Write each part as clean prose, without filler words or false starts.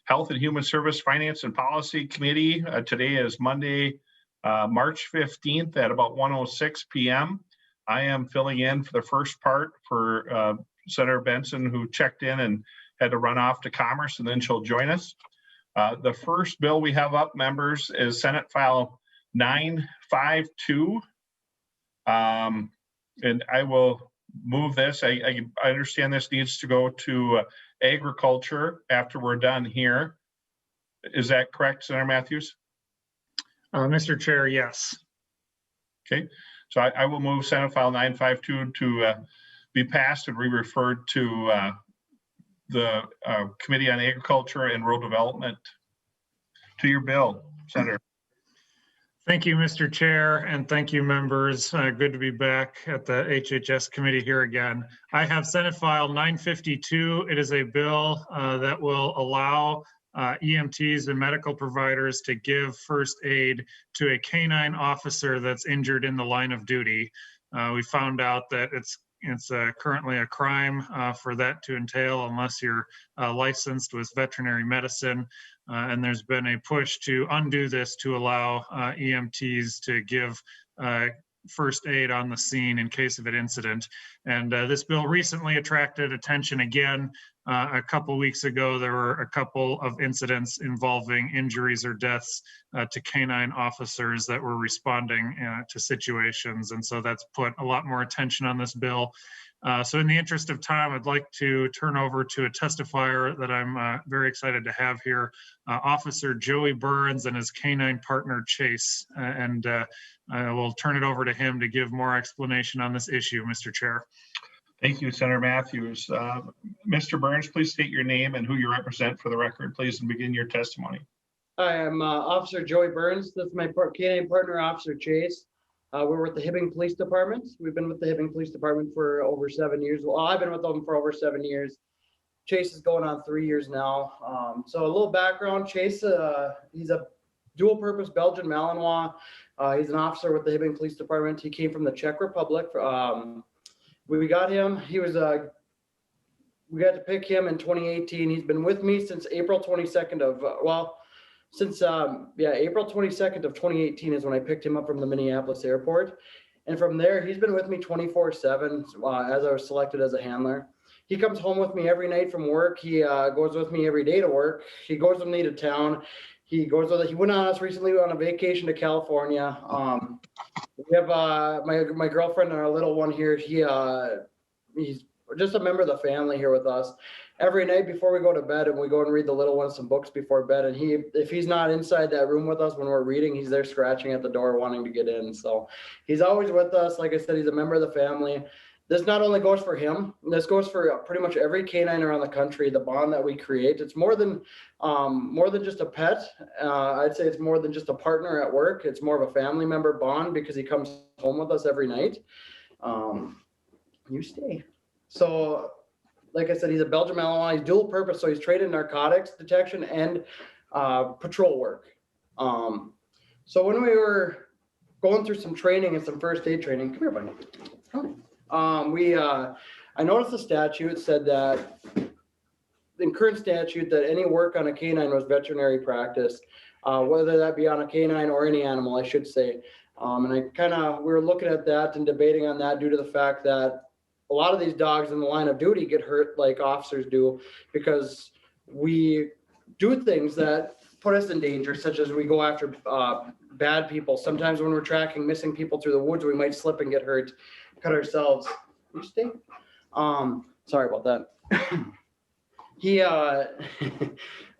Health and Human Service Finance and Policy Committee. Today is Monday, March 15th at about 1:06 p.m. I am filling in for the first part for Senator Benson, who checked in and had to run off to Commerce, and then she'll join us. The first bill we have up, members, is Senate File 952. And I will move this. I understand this needs to go to Agriculture after we're done here. Is that correct, Senator Mathews? Mr. Chair, yes. Okay, so I will move Senate File 952 to be passed and re-referred to the Committee on Agriculture and Rural Development. To your bill, Senator. Thank you, Mr. Chair, and thank you, members. Good to be back at the HHS committee here again. I have Senate File 952. It is a bill that will allow EMTs and medical providers to give first aid to a canine officer that's injured in the line of duty. We found out that it's currently a crime for that to entail unless you're licensed with veterinary medicine. And there's been a push to undo this to allow EMTs to give first aid on the scene in case of an incident. And this bill recently attracted attention again. A couple weeks ago, there were a couple of incidents involving injuries or deaths to canine officers that were responding to situations. And so that's put a lot more attention on this bill. So in the interest of time, I'd like to turn over to a testifier that I'm very excited to have here, Officer Joey Burns and his canine partner, Chase. And I will turn it over to him to give more explanation on this issue, Mr. Chair. Thank you, Senator Mathews. Mr. Burns, please state your name and who you represent for the record, please, and begin your testimony. Hi, I'm Officer Joey Burns. This is my canine partner, Officer Chase. We're with the Hibbing Police Department. We've been with the Hibbing Police Department for over 7 years. Well, I've been with them for over 7 years. Chase is going on 3 years now. So a little background, Chase, he's a dual purpose Belgian Malinois. He's an officer with the Hibbing Police Department. He came from the Czech Republic. We got him, we got to pick him in 2018. He's been with me since April 22nd of, April 22nd of 2018 is when I picked him up from the Minneapolis airport. And from there, he's been with me 24/7 as I was selected as a handler. He comes home with me every night from work. He goes with me every day to work. He goes with me to town. He went on us recently on a vacation to California. We have my girlfriend and our little one here. He's just a member of the family here with us. Every night before we go to bed, and we go and read the little one some books before bed. And if he's not inside that room with us when we're reading, he's there scratching at the door wanting to get in. So he's always with us. Like I said, he's a member of the family. This not only goes for him, this goes for pretty much every canine around the country. The bond that we create, it's more than just a pet. I'd say it's more than just a partner at work. It's more of a family member bond because he comes home with us every night. You stay. So, like I said, he's a Belgian Malinois. He's dual purpose, so he's trained in narcotics detection and patrol work. So when we were going through some training and some first aid training, come here, buddy. Come on. I noticed the statute said that the current statute that any work on a canine was veterinary practice, whether that be on a canine or any animal, I should say. And we were looking at that and debating on that due to the fact that a lot of these dogs in the line of duty get hurt like officers do because we do things that put us in danger, such as we go after bad people. Sometimes when we're tracking missing people through the woods, we might slip and get hurt. Cut ourselves. You stay. Sorry about that.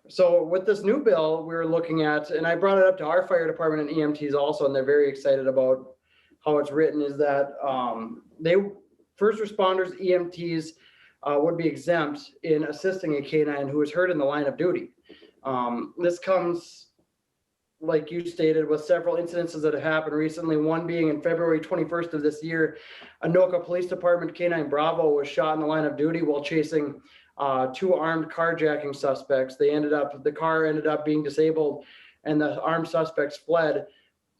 So with this new bill, we were looking at, and I brought it up to our fire department and EMTs also, and they're very excited about how it's written, is that first responders, EMTs, would be exempt in assisting a canine who is hurt in the line of duty. This comes, like you stated, with several incidences that have happened recently, one being in February 21st of this year. Anoka Police Department Canine Bravo was shot in the line of duty while chasing two armed carjacking suspects. The car ended up being disabled and the armed suspects fled.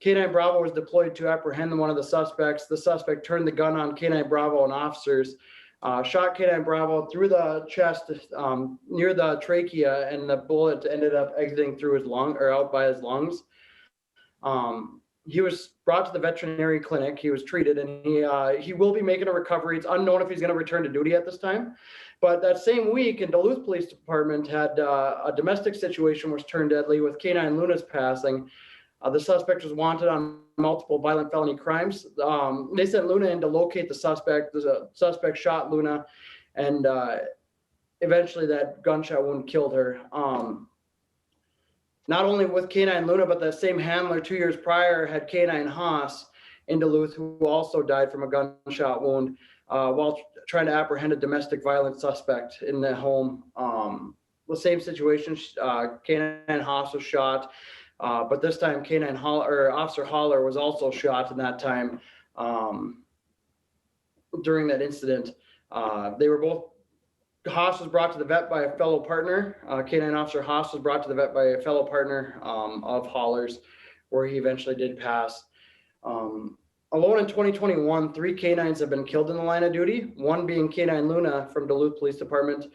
Canine Bravo was deployed to apprehend one of the suspects. The suspect turned the gun on Canine Bravo and officers. shot K9 Bravo through the chest near the trachea, and the bullet ended up exiting through his lung or out by his lungs. He was brought to the veterinary clinic. He was treated, and he will be making a recovery. It's unknown if he's going to return to duty at this time. But that same week, in Duluth Police Department had a domestic situation was turned deadly with K9 Luna's passing. The suspect was wanted on multiple violent felony crimes. They sent Luna in to locate the suspect. The suspect shot Luna, and eventually that gunshot wound killed her. Not only with K9 Luna, but that same handler 2 years prior had K9 Haas in Duluth, who also died from a gunshot wound while trying to apprehend a domestic violence suspect in the home. The same situation, K9 Haas was shot, but this time Officer Holler was also shot in that time during that incident. They were both. Haas was brought to the vet by a fellow partner. K9 Officer Haas was brought to the vet by a fellow partner of Holler's, where he eventually did pass. Alone in 2021, 3 canines have been killed in the line of duty, one being K9 Luna from Duluth Police Department,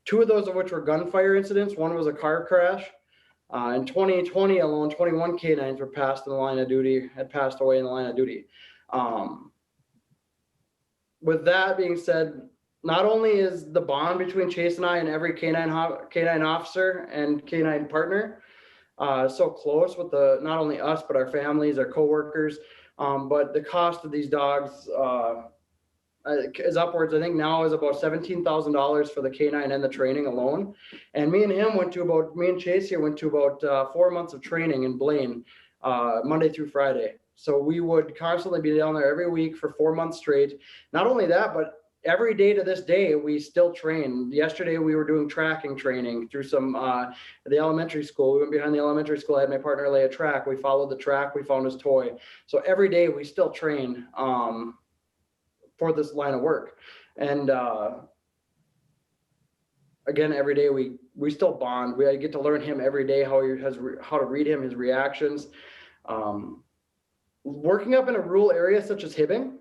2 of those of which were gunfire incidents. One was a car crash. In 2020 alone, 21 canines were passed in the line of duty, had passed away in the line of duty. With that being said, not only is the bond between Chase and I and every canine officer and canine partner so close with not only us, but our families, our coworkers, but the cost of these dogs is upwards. I think now is about $17,000 for the canine and the training alone. And me and Chase here went to about 4 months of training in Blaine, Monday through Friday. So we would constantly be down there every week for 4 months straight. Not only that, but every day to this day, we still train. Yesterday, we were doing tracking training through the elementary school. We went behind the elementary school. I had my partner lay a track. We followed the track. We found his toy. So every day, we still train for this line of work. And again, every day, we still bond. I get to learn him every day, how to read him, his reactions. Working up in a rural area such as Hibbing,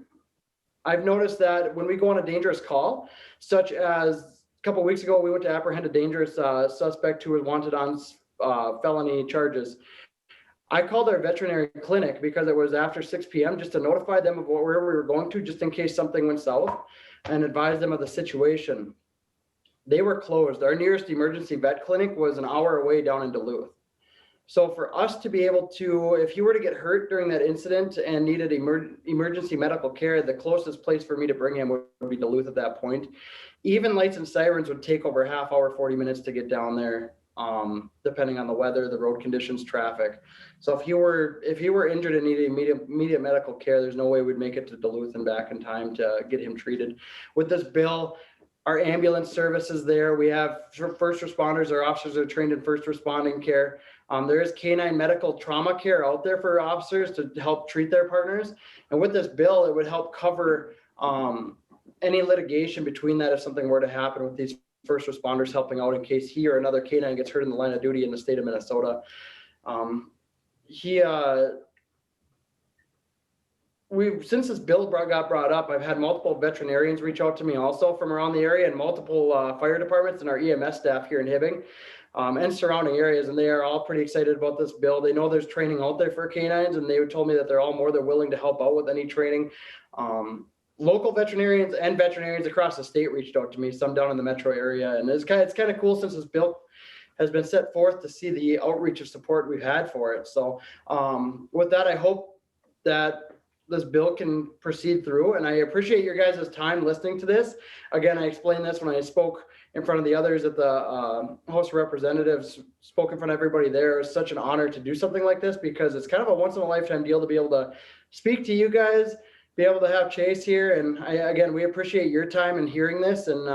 I've noticed that when we go on a dangerous call, such as a couple of weeks ago, we went to apprehend a dangerous suspect who was wanted on felony charges. I called our veterinary clinic because it was after 6 p.m. just to notify them of where we were going to, just in case something went south, and advise them of the situation. They were closed. Our nearest emergency vet clinic was an hour away down in Duluth. So for us to be able to, if you were to get hurt during that incident and needed emergency medical care, the closest place for me to bring him would be Duluth at that point. Even lights and sirens would take over a half hour, 40 minutes to get down there, depending on the weather, the road conditions, traffic. So if you were injured and needed immediate medical care, there's no way we'd make it to Duluth and back in time to get him treated. With this bill, our ambulance service is there. We have first responders. Our officers are trained in first responding care. There is canine medical trauma care out there for officers to help treat their partners. And with this bill, it would help cover any litigation between that if something were to happen with these first responders helping out in case he or another canine gets hurt in the line of duty in the state of Minnesota. Since this bill got brought up, I've had multiple veterinarians reach out to me also from around the area, and multiple fire departments and our EMS staff here in Hibbing and surrounding areas, and they are all pretty excited about this bill. They know there's training out there for canines, and they told me that they're all more than willing to help out with any training. Local veterinarians and veterinarians across the state reached out to me, some down in the metro area, and it's kind of cool since this bill has been set forth to see the outreach of support we've had for it. So with that, I hope that this bill can proceed through, and I appreciate your guys' time listening to this. Again, I explained this when I spoke in front of the others at the House of Representatives, spoke in front of everybody there. It's such an honor to do something like this because it's kind of a once in a lifetime deal to be able to speak to you guys, be able to have Chase here. And again, we appreciate your time in hearing this, and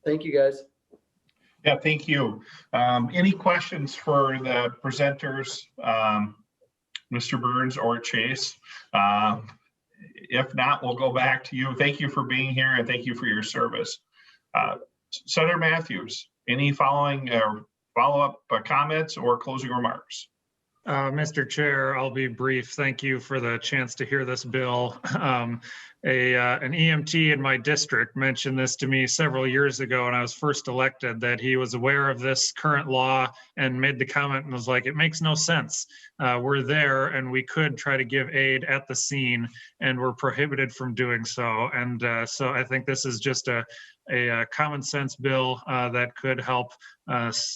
thank you guys. Yeah, thank you. Any questions for the presenters, Mr. Burns or Chase? If not, we'll go back to you. Thank you for being here, and thank you for your service. Senator Mathews, any follow-up comments or closing remarks? Mr. Chair, I'll be brief. Thank you for the chance to hear this bill. an EMT in my district mentioned this to me several years ago when I was first elected, that he was aware of this current law and made the comment and was like, it makes no sense. We're there and we could try to give aid at the scene and we're prohibited from doing so. And so I think this is just a common sense bill that could help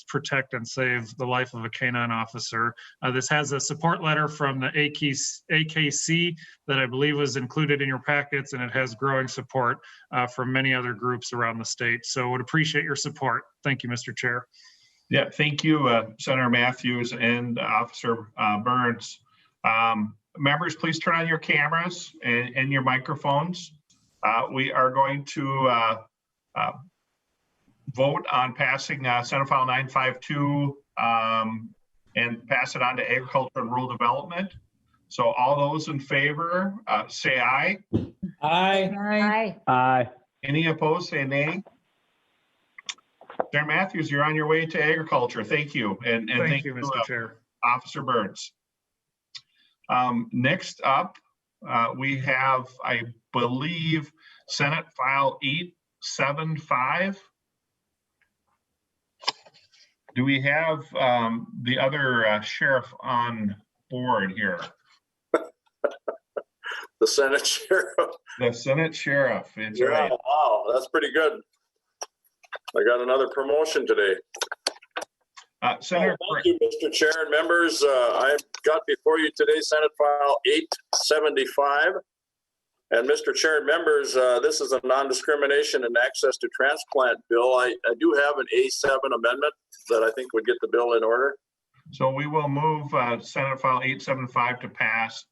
protect and save the life of a canine officer. This has a support letter from the AKC that I believe was included in your packets, and it has growing support from many other groups around the state. So would appreciate your support. Thank you, Mr. Chair. Yeah, thank you, Senator Mathews and Officer Burns. Members, please turn on your cameras and your microphones. We are going to vote on passing Senate File 952 and pass it on to Agriculture and Rural Development. So all those in favor, say aye. Aye. Aye. Aye. Any opposed, say nay. Senator Mathews, you're on your way to Agriculture. Thank you. And Thank you, Mr. Chair. Officer Burns. Next up, we have, I believe, Senate File 875. Do we have the other sheriff on board here? The Senate Sheriff. The Senate Sheriff. It's Yeah, right. wow, that's pretty good. I got another promotion today. Senator, Thank you, Mr. Chair and members. I've got before you today Senate File 875. And Mr. Chair and members, this is a non-discrimination and access to transplant bill. I do have an A7 amendment that I think would get the bill in order. so we will move Senate File 875 to pass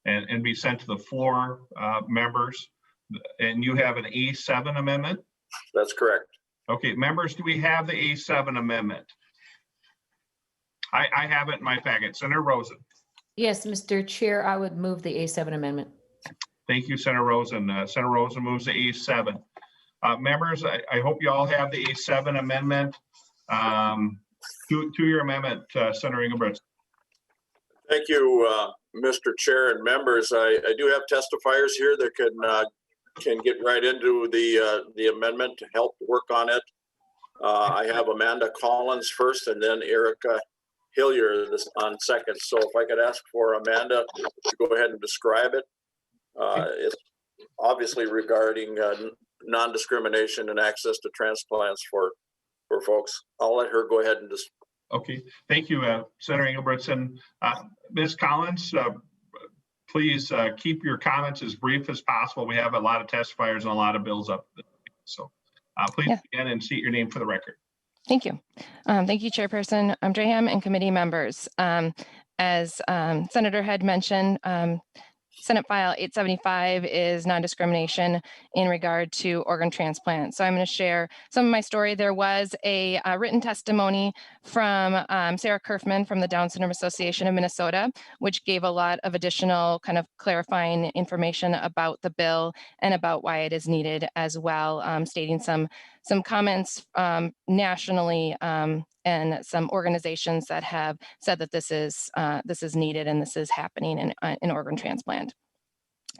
and be sent to the floor, members. And you have an A7 amendment? That's correct. Okay, members, do we have the A7 amendment? I have it in my packet. Senator Rosen. Yes, Mr. Chair, I would move the A7 amendment. Thank you, Senator Rosen. Senator Rosen moves the A7. Members, I hope you all have the A7 amendment. To your amendment, Senator Ingebrigtsen. Thank you, Mr. Chair and members. I do have testifiers here that can get right into the amendment to help work on it. I have Amanda Collins first and then Erica Hillier on second. So if I could ask for Amanda to go ahead and describe it. It's obviously regarding non-discrimination and access to transplants for folks. I'll let her go ahead and just. Okay, thank you, Senator Ingebrigtsen. Ms. Collins, please keep your comments as brief as possible. We have a lot of testifiers and a lot of bills up. So please begin and state your name for the record. Thank you. Thank you, Chairperson Draham and committee members. As Senator had mentioned, Senate File 875 is non-discrimination in regard to organ transplant. So I'm going to share some of my story. There was a written testimony from Sarah Kerfman from the Down Syndrome Association of Minnesota, which gave a lot of additional kind of clarifying information about the bill and about why it is needed as well, stating some comments nationally and some organizations that have said that this is needed and this is happening in organ transplant.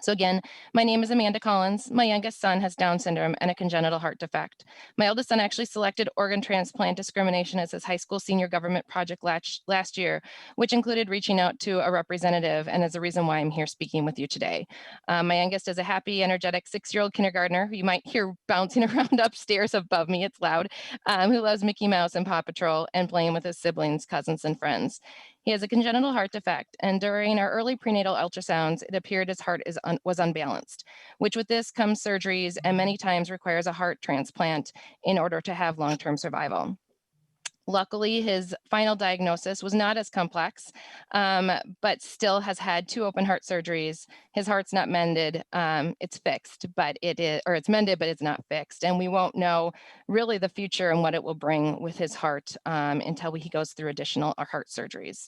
So again, my name is Amanda Collins. My youngest son has Down syndrome and a congenital heart defect. My oldest son actually selected organ transplant discrimination as his high school senior government project last year, which included reaching out to a representative, and is the reason why I'm here speaking with you today. My youngest is a happy, energetic 6-year-old kindergartner who you might hear bouncing around upstairs above me, it's loud, who loves Mickey Mouse and Paw Patrol and playing with his siblings, cousins, and friends. He has a congenital heart defect, and during our early prenatal ultrasounds, it appeared his heart was unbalanced, which with this comes surgeries and many times requires a heart transplant in order to have long-term survival. Luckily, his final diagnosis was not as complex, but still has had 2 open heart surgeries. His heart's not mended. It's fixed, but it's mended, but it's not fixed. And we won't know really the future and what it will bring with his heart until he goes through additional heart surgeries.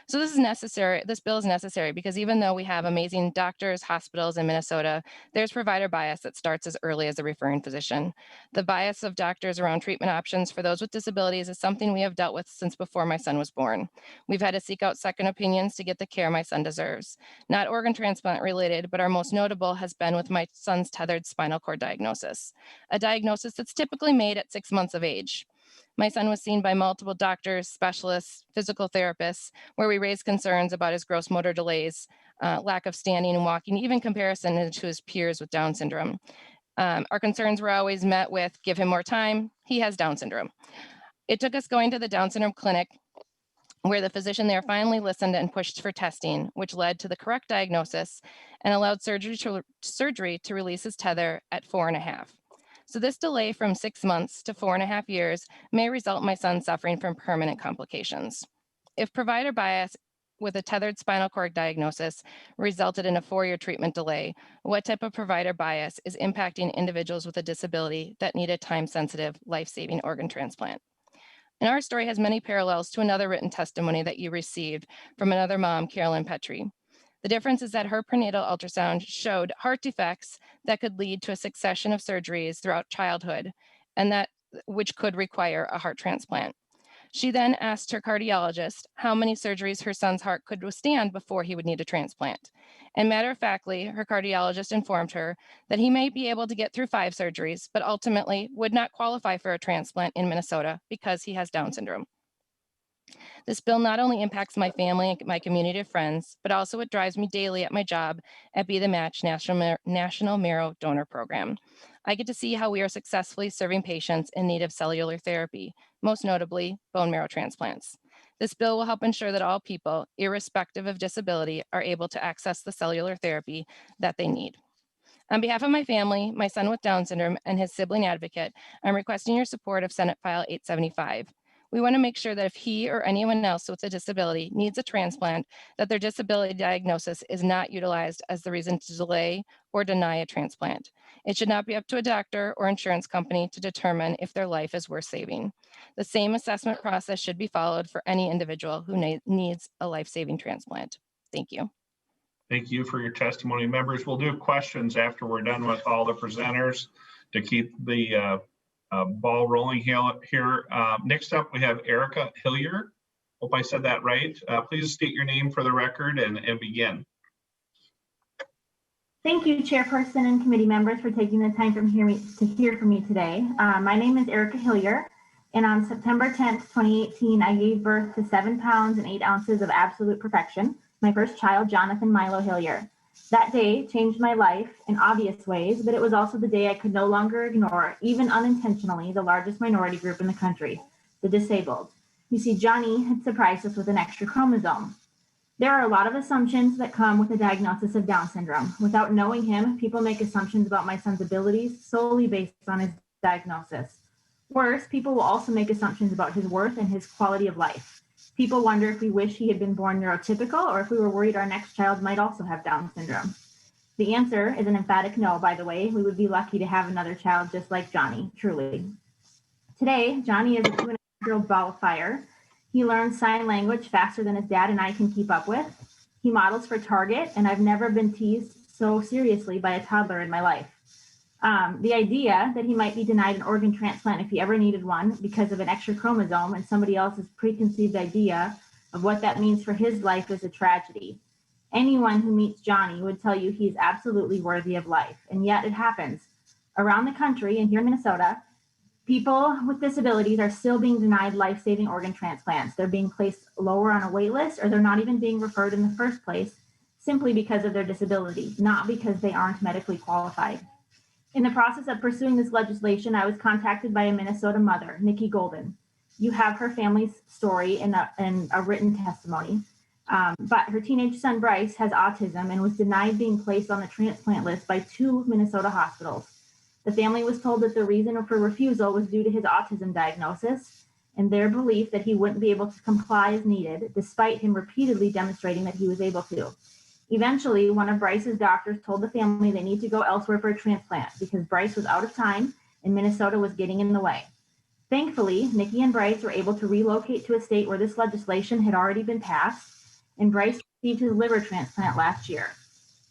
So this is necessary. This bill is necessary because even though we have amazing doctors, hospitals in Minnesota, there's provider bias that starts as early as a referring physician. The bias of doctors around treatment options for those with disabilities is something something we have dealt with since before my son was born. We've had to seek out second opinions to get the care my son deserves. Not organ transplant related, but our most notable has been with my son's tethered spinal cord diagnosis, a diagnosis that's typically made at 6 months of age. My son was seen by multiple doctors, specialists, physical therapists, where we raised concerns about his gross motor delays, lack of standing and walking, even comparison to his peers with Down syndrome. Our concerns were always met with, give him more time, he has Down syndrome. It took us going to the Down syndrome clinic where the physician there finally listened and pushed for testing, which led to the correct diagnosis and allowed surgery to release his tether at 4.5. So this delay from 6 months to 4.5 years may result in my son suffering from permanent complications. If provider bias with a tethered spinal cord diagnosis resulted in a 4-year treatment delay, what type of provider bias is impacting individuals with a disability that need a time-sensitive, life-saving organ transplant? And our story has many parallels to another written testimony that you received from another mom, Carolyn Petrie. The difference is that her prenatal ultrasound showed heart defects that could lead to a succession of surgeries throughout childhood, and that which could require a heart transplant. She then asked her cardiologist how many surgeries her son's heart could withstand before he would need a transplant. And matter-of-factly, her cardiologist informed her that he may be able to get through 5 surgeries, but ultimately would not qualify for a transplant in Minnesota because he has Down syndrome. This bill not only impacts my family and my community of friends, but also it drives me daily at my job at Be the Match National Marrow Donor Program. I get to see how we are successfully serving patients in need of cellular therapy, most notably bone marrow transplants. This bill will help ensure that all people, irrespective of disability, are able to access the cellular therapy that they need. On behalf of my family, my son with Down syndrome, and his sibling advocate, I'm requesting your support of Senate File 875. We want to make sure that if he or anyone else with a disability needs a transplant, that their disability diagnosis is not utilized as the reason to delay or deny a transplant. It should not be up to a doctor or insurance company to determine if their life is worth saving. The same assessment process should be followed for any individual who needs a life-saving transplant. Thank you. Thank you for your testimony. Members, we'll do questions after we're done with all the presenters to keep the ball rolling here. Next up, we have Erica Hillier. Hope I said that right. Please state your name for the record and begin. Thank you, Chairperson and committee members, for taking the time to hear from me today. My name is Erica Hillier, and on September 10th, 2018, I gave birth to 7 pounds and 8 ounces of absolute perfection, my first child, Jonathan Milo Hillier. That day changed my life in obvious ways, but it was also the day I could no longer ignore, even unintentionally, the largest minority group in the country, the disabled. You see, Johnny had surprised us with an extra chromosome. There are a lot of assumptions that come with a diagnosis of Down syndrome. Without knowing him, people make assumptions about my son's abilities solely based on his diagnosis. Worse, people will also make assumptions about his worth and his quality of life. People wonder if we wish he had been born neurotypical or if we were worried our next child might also have Down syndrome. The answer is an emphatic no, by the way. We would be lucky to have another child just like Johnny, truly. Today, Johnny is a 2.5-year-old ball of fire. He learns sign language faster than his dad and I can keep up with. He models for Target, and I've never been teased so seriously by a toddler in my life. The idea that he might be denied an organ transplant if he ever needed one because of an extra chromosome and somebody else's preconceived idea of what that means for his life is a tragedy. Anyone who meets Johnny would tell you he's absolutely worthy of life, and yet it happens. Around the country and here in Minnesota, people with disabilities are still being denied life-saving organ transplants. They're being placed lower on a wait list, or they're not even being referred in the first place simply because of their disability, not because they aren't medically qualified. In the process of pursuing this legislation, I was contacted by a Minnesota mother, Nikki Golden. You have her family's story in a written testimony, but her teenage son, Bryce, has autism and was denied being placed on the transplant list by 2 Minnesota hospitals. The family was told that the reason for refusal was due to his autism diagnosis and their belief that he wouldn't be able to comply as needed, despite him repeatedly demonstrating that he was able to. Eventually, one of Bryce's doctors told the family they need to go elsewhere for a transplant because Bryce was out of time and Minnesota was getting in the way. Thankfully, Nikki and Bryce were able to relocate to a state where this legislation had already been passed, and Bryce received his liver transplant last year.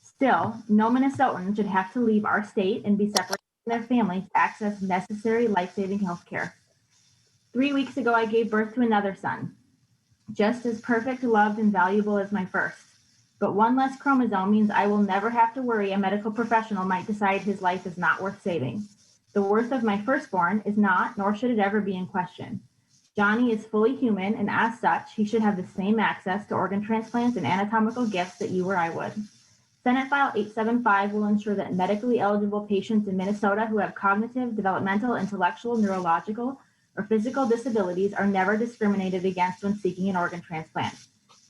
Still, no Minnesotan should have to leave our state and be separated from their family to access necessary life-saving health care. 3 weeks ago, I gave birth to another son, just as perfect, loved, and valuable as my first. But one less chromosome means I will never have to worry a medical professional might decide his life is not worth saving. The worth of my firstborn is not, nor should it ever be in question. Johnny is fully human, and as such, he should have the same access to organ transplants and anatomical gifts that you or I would. Senate File 875 will ensure that medically eligible patients in Minnesota who have cognitive, developmental, intellectual, neurological, or physical disabilities are never discriminated against when seeking an organ transplant.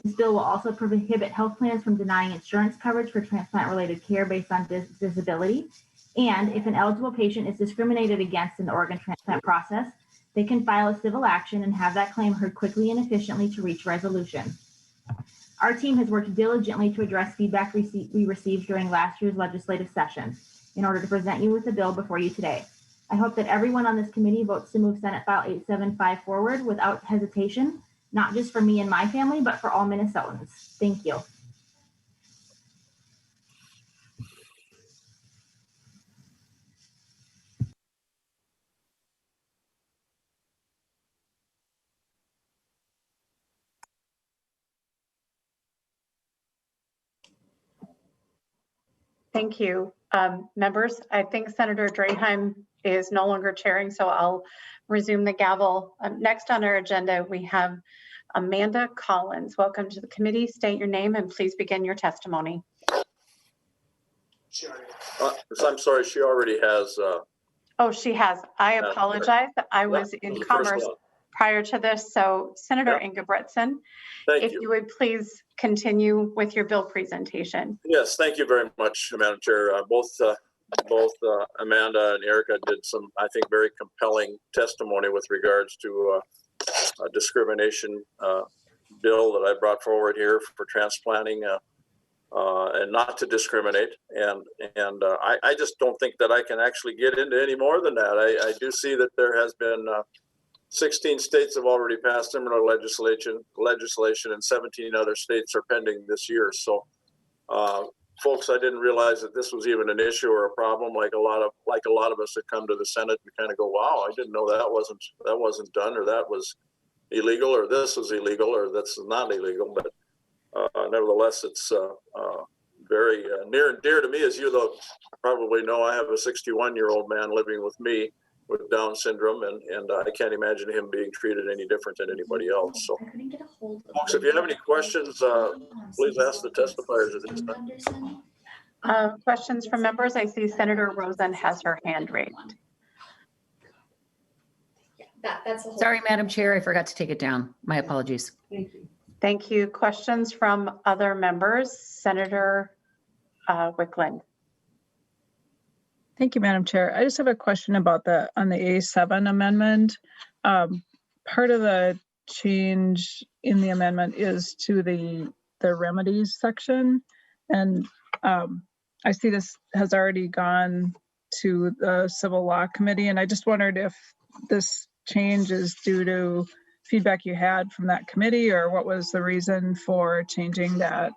This bill will also prohibit health plans from denying insurance coverage for transplant-related care based on disability. And if an eligible patient is discriminated against in the organ transplant process, they can file a civil action and have that claim heard quickly and efficiently to reach resolution. Our team has worked diligently to address feedback we received during last year's legislative session in order to present you with the bill before you today. I hope that everyone on this committee votes to move Senate File 875 forward without hesitation, not just for me and my family, but for all Minnesotans. Thank you. Thank you. Members, I think Senator Draheim is no longer chairing, so I'll resume the gavel. Next on our agenda, we have Amanda Collins. Welcome to the committee. State your name and please begin your testimony. I'm sorry, she already has. Oh, she has. I apologize. I was in commerce prior to this. So Senator Ingebrigtsen, if you would please continue with your bill presentation. Yes, thank you very much, Madam Chair. Both Amanda and Erica did some, I think, very compelling testimony with regards to a discrimination bill that I brought forward here for transplanting and not to discriminate. And I just don't think that I can actually get into any more than that. I do see that there has been 16 states have already passed similar legislation, and 17 other states are pending this year. So, folks, I didn't realize that this was even an issue or a problem. Like a lot of us that come to the Senate, we kind of go, "Wow, I didn't know that wasn't done, or that was illegal, or this was illegal, or that's not illegal." But nevertheless, it's very near and dear to me, as you probably know. I have a 61-year-old man living with me with Down syndrome, and I can't imagine him being treated any different than anybody else. So, folks, if you have any questions, please ask the testifiers at this time. Questions from members? I see Senator Rosen has her hand raised. Sorry, Madam Chair, I forgot to take it down. My apologies. Thank you. Thank you. Questions from other members? Senator Wickland. Thank you, Madam Chair. I just have a question about on the A7 amendment. Part of the change in the amendment is to the remedies section. And I see this has already gone to the Civil Law Committee. And I just wondered if this change is due to feedback you had from that committee, or what was the reason for changing that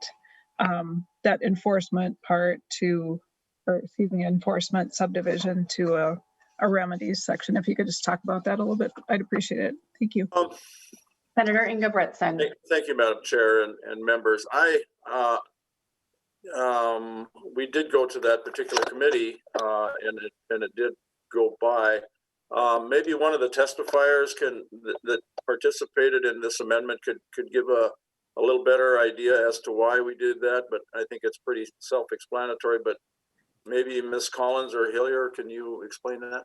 enforcement part to, or excuse me, enforcement subdivision to a remedies section. If you could just talk about that a little bit, I'd appreciate it. Thank you. Senator Ingebrigtsen. Thank you, Madam Chair and members. We did go to that particular committee, and it did go by. Maybe one of the testifiers that participated in this amendment could give a little better idea as to why we did that, but I think it's pretty self-explanatory. But maybe Ms. Collins or Hillier, can you explain that?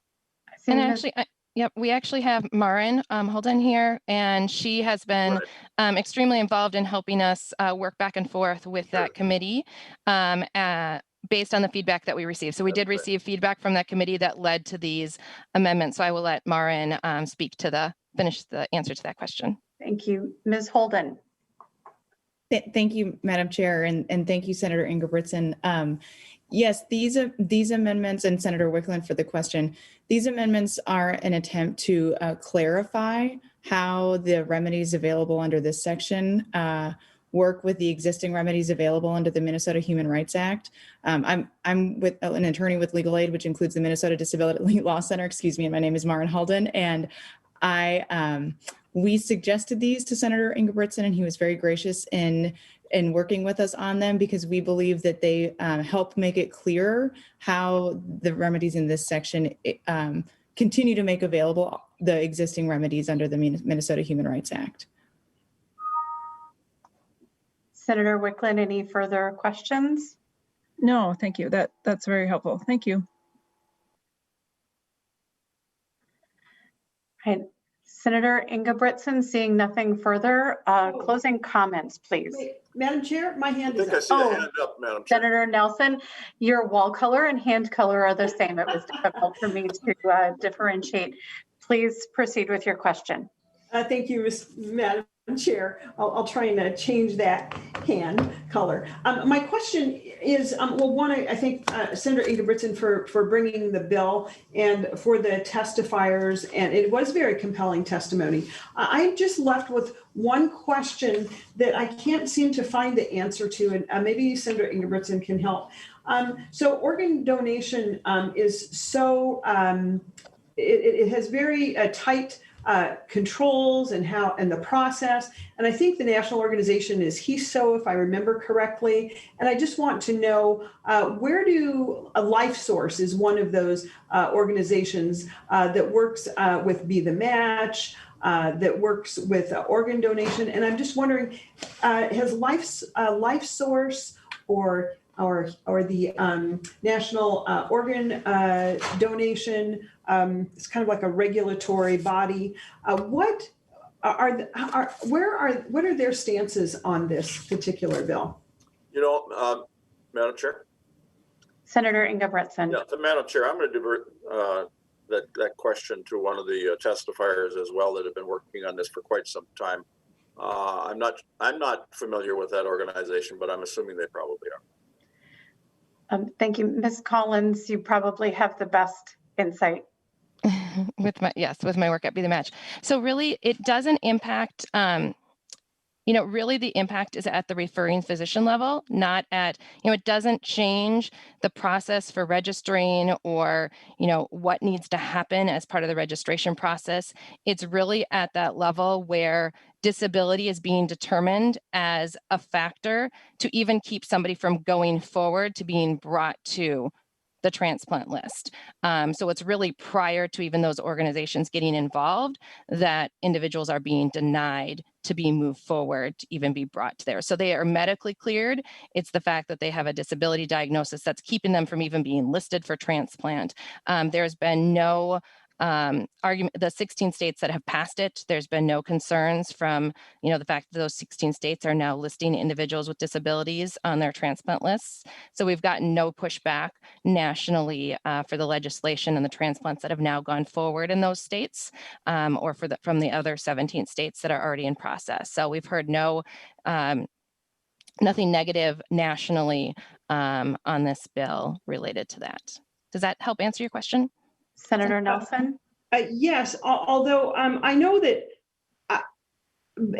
And actually, yep, we actually have Marin Holden here, and she has been extremely involved in helping us work back and forth with that committee based on the feedback that we received. So we did receive feedback from that committee that led to these amendments. So I will let Marin finish the answer to that question. Thank you. Ms. Holden. Thank you, Madam Chair, and thank you, Senator Ingebrigtsen. Yes, these amendments, and Senator Wickland for the question, these amendments are an attempt to clarify how the remedies available under this section work with the existing remedies available under the Minnesota Human Rights Act. I'm with an attorney with legal aid, which includes the Minnesota Disability Law Center, and my name is Marin Holden. And We suggested these to Senator Ingebrigtsen, and he was very gracious in working with us on them because we believe that they help make it clearer how the remedies in this section continue to make available the existing remedies under the Minnesota Human Rights Act. Senator Wicklund, any further questions? No, thank you. That's very helpful. Thank you. Right. Senator Ingebrigtsen, seeing nothing further, closing comments, please. Wait, Madam Chair, my hand I is think I up. see a hand up, Madam Chair. Senator Nelson, your wall color and hand color are the same. It was difficult for me to differentiate. Please proceed with your question. Thank you, Madam Chair. I'll try and change that hand color. My question is, well, one, I thank Senator Ingebrigtsen for bringing the bill and for the testifiers, and it was very compelling testimony. I'm just left with one question that I can't seem to find the answer to, and maybe Senator Ingebrigtsen can help. So organ donation is so, it has very tight controls and the process. And I think the national organization is HESO, if I remember correctly. And I just want to know where do LifeSource is one of those organizations that works with Be the Match, that works with organ donation. And I'm just wondering, has LifeSource or the National Organ Donation, it's kind of like a regulatory body. What are their stances on this particular bill? You know, Madam Chair. Senator Ingebrigtsen. Yeah, Madam Chair, I'm going to divert that question to one of the testifiers as well that have been working on this for quite some time. I'm not familiar with that organization, but I'm assuming they probably are. Thank you. Ms. Collins, you probably have the best insight. with my work at Be the Match. So really, it doesn't impact, really the impact is at the referring physician level, not at, it doesn't change the process for registering or, what needs to happen as part of the registration process. It's really at that level where disability is being determined as a factor to even keep somebody from going forward to being brought to the transplant list. So it's really prior to even those organizations getting involved that individuals are being denied to be moved forward to even be brought to there. So they are medically cleared. It's the fact that they have a disability diagnosis that's keeping them from even being listed for transplant. There's been no argument, the 16 states that have passed it, there's been no concerns from, the fact that those 16 states are now listing individuals with disabilities on their transplant lists. So we've gotten no pushback nationally for the legislation and the transplants that have now gone forward in those states or from the other 17 states that are already in process. So we've heard nothing negative nationally on this bill related to that. Does that help answer your question? Senator Nelson? Yes, although I know that,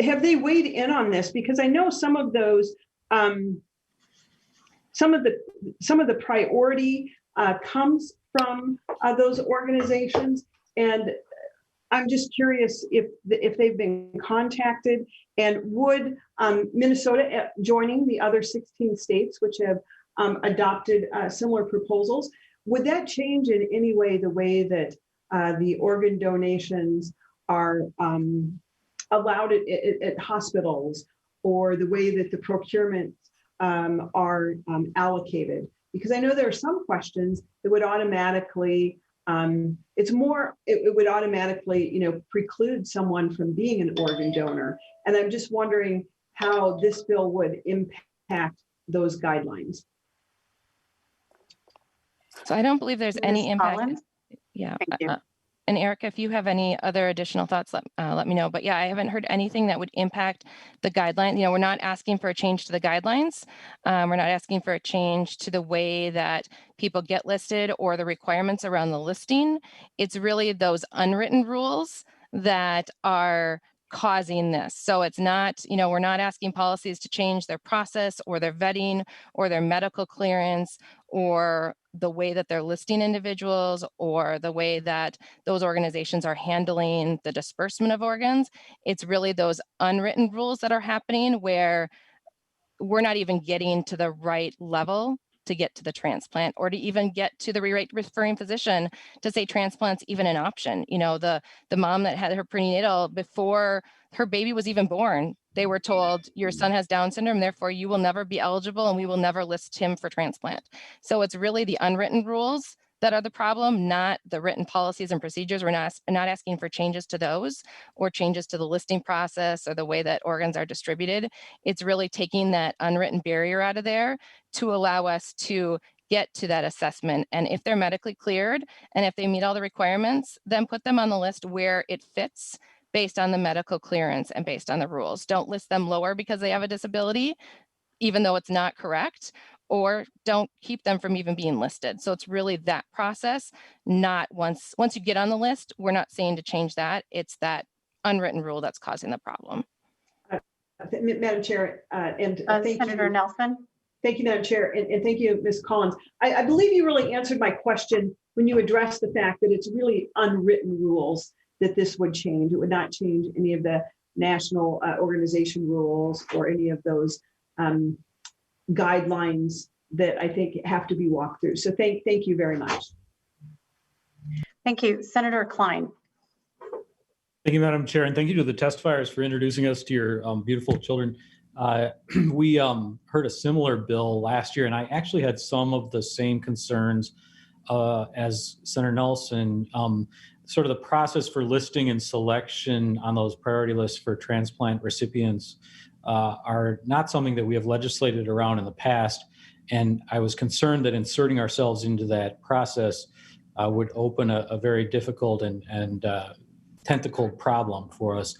have they weighed in on this? Because I know some of those, some of the priority comes from those organizations. And I'm just curious if they've been contacted, and would Minnesota joining the other 16 states, which have adopted similar proposals, would that change in any way the way that the organ donations are allowed at hospitals, or the way that the procurement are allocated? Because I know there are some questions that would automatically, it would automatically, preclude someone from being an organ donor. And I'm just wondering how this bill would impact those guidelines. So I don't believe there's any impact. Collins? Yeah. Thank you. And Erica, if you have any other additional thoughts, let me know. But yeah, I haven't heard anything that would impact the guideline. We're not asking for a change to the guidelines. We're not asking for a change to the way that people get listed or the requirements around the listing. It's really those unwritten rules that are causing this. So it's not, we're not asking policies to change their process or their vetting or their medical clearance or the way that they're listing individuals or the way that those organizations are handling the disbursement of organs. It's really those unwritten rules that are happening where we're not even getting to the right level to get to the transplant or to even get to the referring physician to say transplant's even an option. The mom that had her prenatal before her baby was even born, they were told your son has Down syndrome, therefore you will never be eligible and we will never list him for transplant. So it's really the unwritten rules that are the problem, not the written policies and procedures. We're not asking for changes to those or changes to the listing process or the way that organs are distributed. It's really taking that unwritten barrier out of there to allow us to get to that assessment. And if they're medically cleared and if they meet all the requirements, then put them on the list where it fits based on the medical clearance and based on the rules. Don't list them lower because they have a disability, even though it's not correct, or don't keep them from even being listed. So it's really that process, not once you get on the list, we're not saying to change that. It's that unwritten rule that's causing the problem. Madam Chair, and thank Senator you. Nelson. Thank you, Madam Chair, and thank you, Ms. Collins. I believe you really answered my question when you addressed the fact that it's really unwritten rules that this would change. It would not change any of the national organization rules or any of those guidelines that I think have to be walked through. So thank you very much. Thank you. Senator Klein. Thank you, Madam Chair, and thank you to the testifiers for introducing us to your beautiful children. We heard a similar bill last year, and I actually had some of the same concerns as Senator Nelson. Sort of the process for listing and selection on those priority lists for transplant recipients are not something that we have legislated around in the past. And I was concerned that inserting ourselves into that process would open a very difficult and tentacled problem for us.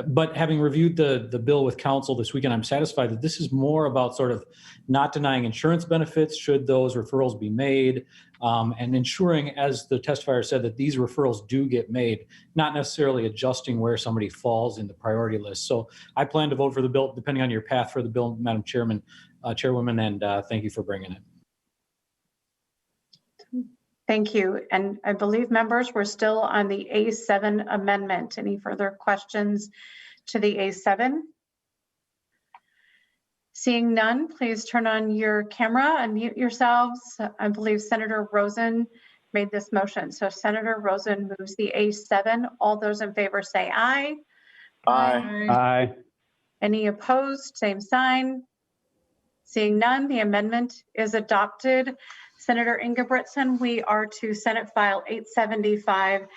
But having reviewed the bill with counsel this weekend, I'm satisfied that this is more about sort of not denying insurance benefits should those referrals be made, and ensuring, as the testifier said, that these referrals do get made, not necessarily adjusting where somebody falls in the priority list. So I plan to vote for the bill, depending on your path for the bill, Madam Chairwoman, and thank you for bringing it. Thank you. And I believe members, we're still on the A7 amendment. Any further questions to the A7? Seeing none, please turn on your camera and mute yourselves. I believe Senator Rosen made this motion. So Senator Rosen moves the A7. All those in favor say aye. Aye. Aye. Any opposed? Same sign. Seeing none, the amendment is adopted. Senator Ingebrigtsen, we are to Senate File 875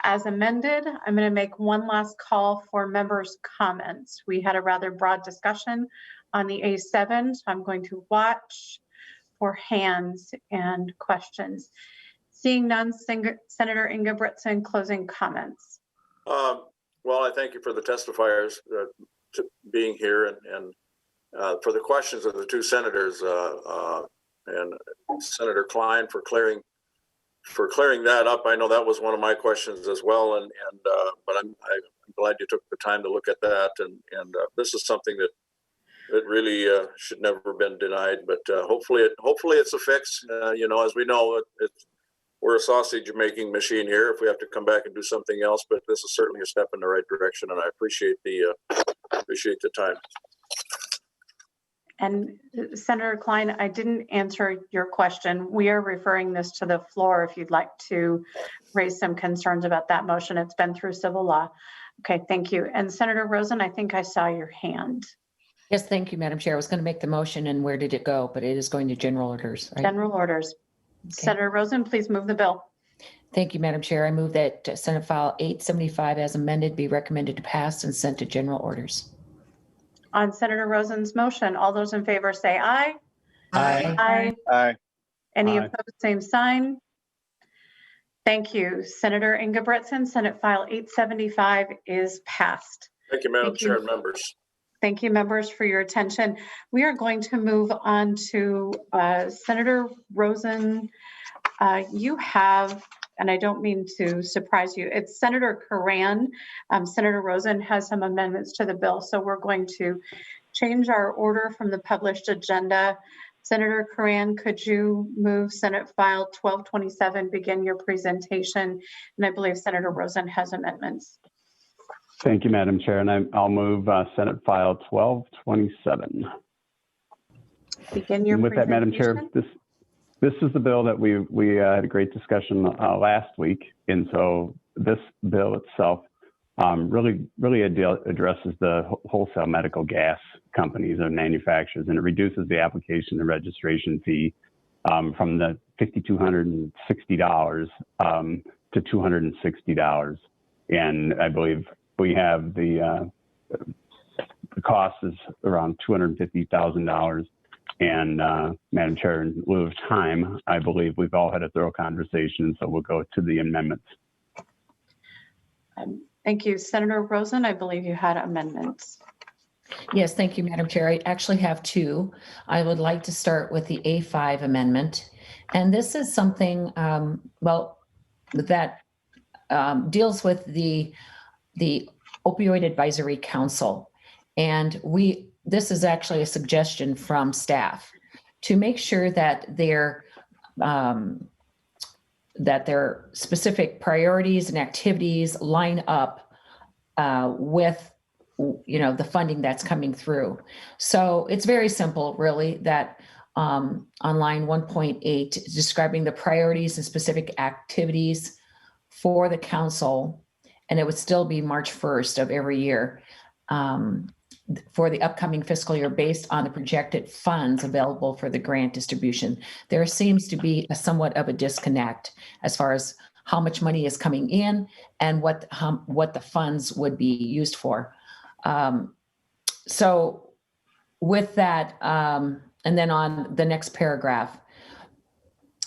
as amended. I'm going to make one last call for members' comments. We had a rather broad discussion on the A7, so I'm going to watch for hands and questions. Seeing none, Senator Ingebrigtsen, closing comments. Well, I thank you for the testifiers being here and for the questions of the two senators and Senator Klein for clearing that up. I know that was one of my questions as well, but I'm glad you took the time to look at that. And this is something that really should never have been denied. But hopefully it's a fix. As we know, we're a sausage making machine here. If we have to come back and do something else, but this is certainly a step in the right direction, and I appreciate the time. And Senator Klein, I didn't answer your question. We are referring this to the floor if you'd like to raise some concerns about that motion. It's been through civil law. Okay, thank you. And Senator Rosen, I think I saw your hand. Yes, thank you, Madam Chair. I was going to make the motion and where did it go? But it is going to general orders, right? General orders. Okay. Senator Rosen, please move the bill. Thank you, Madam Chair. I move that Senate File 875 as amended be recommended to pass and sent to general orders. On Senator Rosen's motion, all those in favor say aye. Aye. Aye. Aye. Any Aye. opposed, same sign. Thank you. Senator Ingebrigtsen, Senate File 875 is passed. Thank you, Madam Chair and members. Thank you, members, for your attention. We are going to move on to Senator Rosen. You have and I don't mean to surprise you, it's Senator Curran. Senator Rosen has some amendments to the bill, so we're going to change our order from the published agenda. Senator Curran, could you move Senate File 1227, begin your presentation? And I believe Senator Rosen has amendments. Thank you, Madam Chair, and I'll move Senate File 1227. Begin your With that, Madam Chair, presentation. this is the bill that we had a great discussion last week, and so this bill itself really addresses the wholesale medical gas companies and manufacturers, and it reduces the application and registration fee from the $5,260 to $260, and I believe we have the cost is around $250,000. And Madam Chair, in lieu of time, I believe we've all had a thorough conversation, so we'll go to the amendments. Thank you. Senator Rosen, I believe you had amendments. Yes, thank you, Madam Chair. I actually have two. I would like to start with the A5 amendment. And this is something, that deals with the Opioid Advisory Council. And this is actually a suggestion from staff to make sure that their specific priorities and activities line up with the funding that's coming through. So it's very simple, really, that on line 1.8, describing the priorities and specific activities for the council, and it would still be March 1st of every year for the upcoming fiscal year based on the projected funds available for the grant distribution. There seems to be somewhat of a disconnect as far as how much money is coming in and what the funds would be used for. So with that, and then on the next paragraph,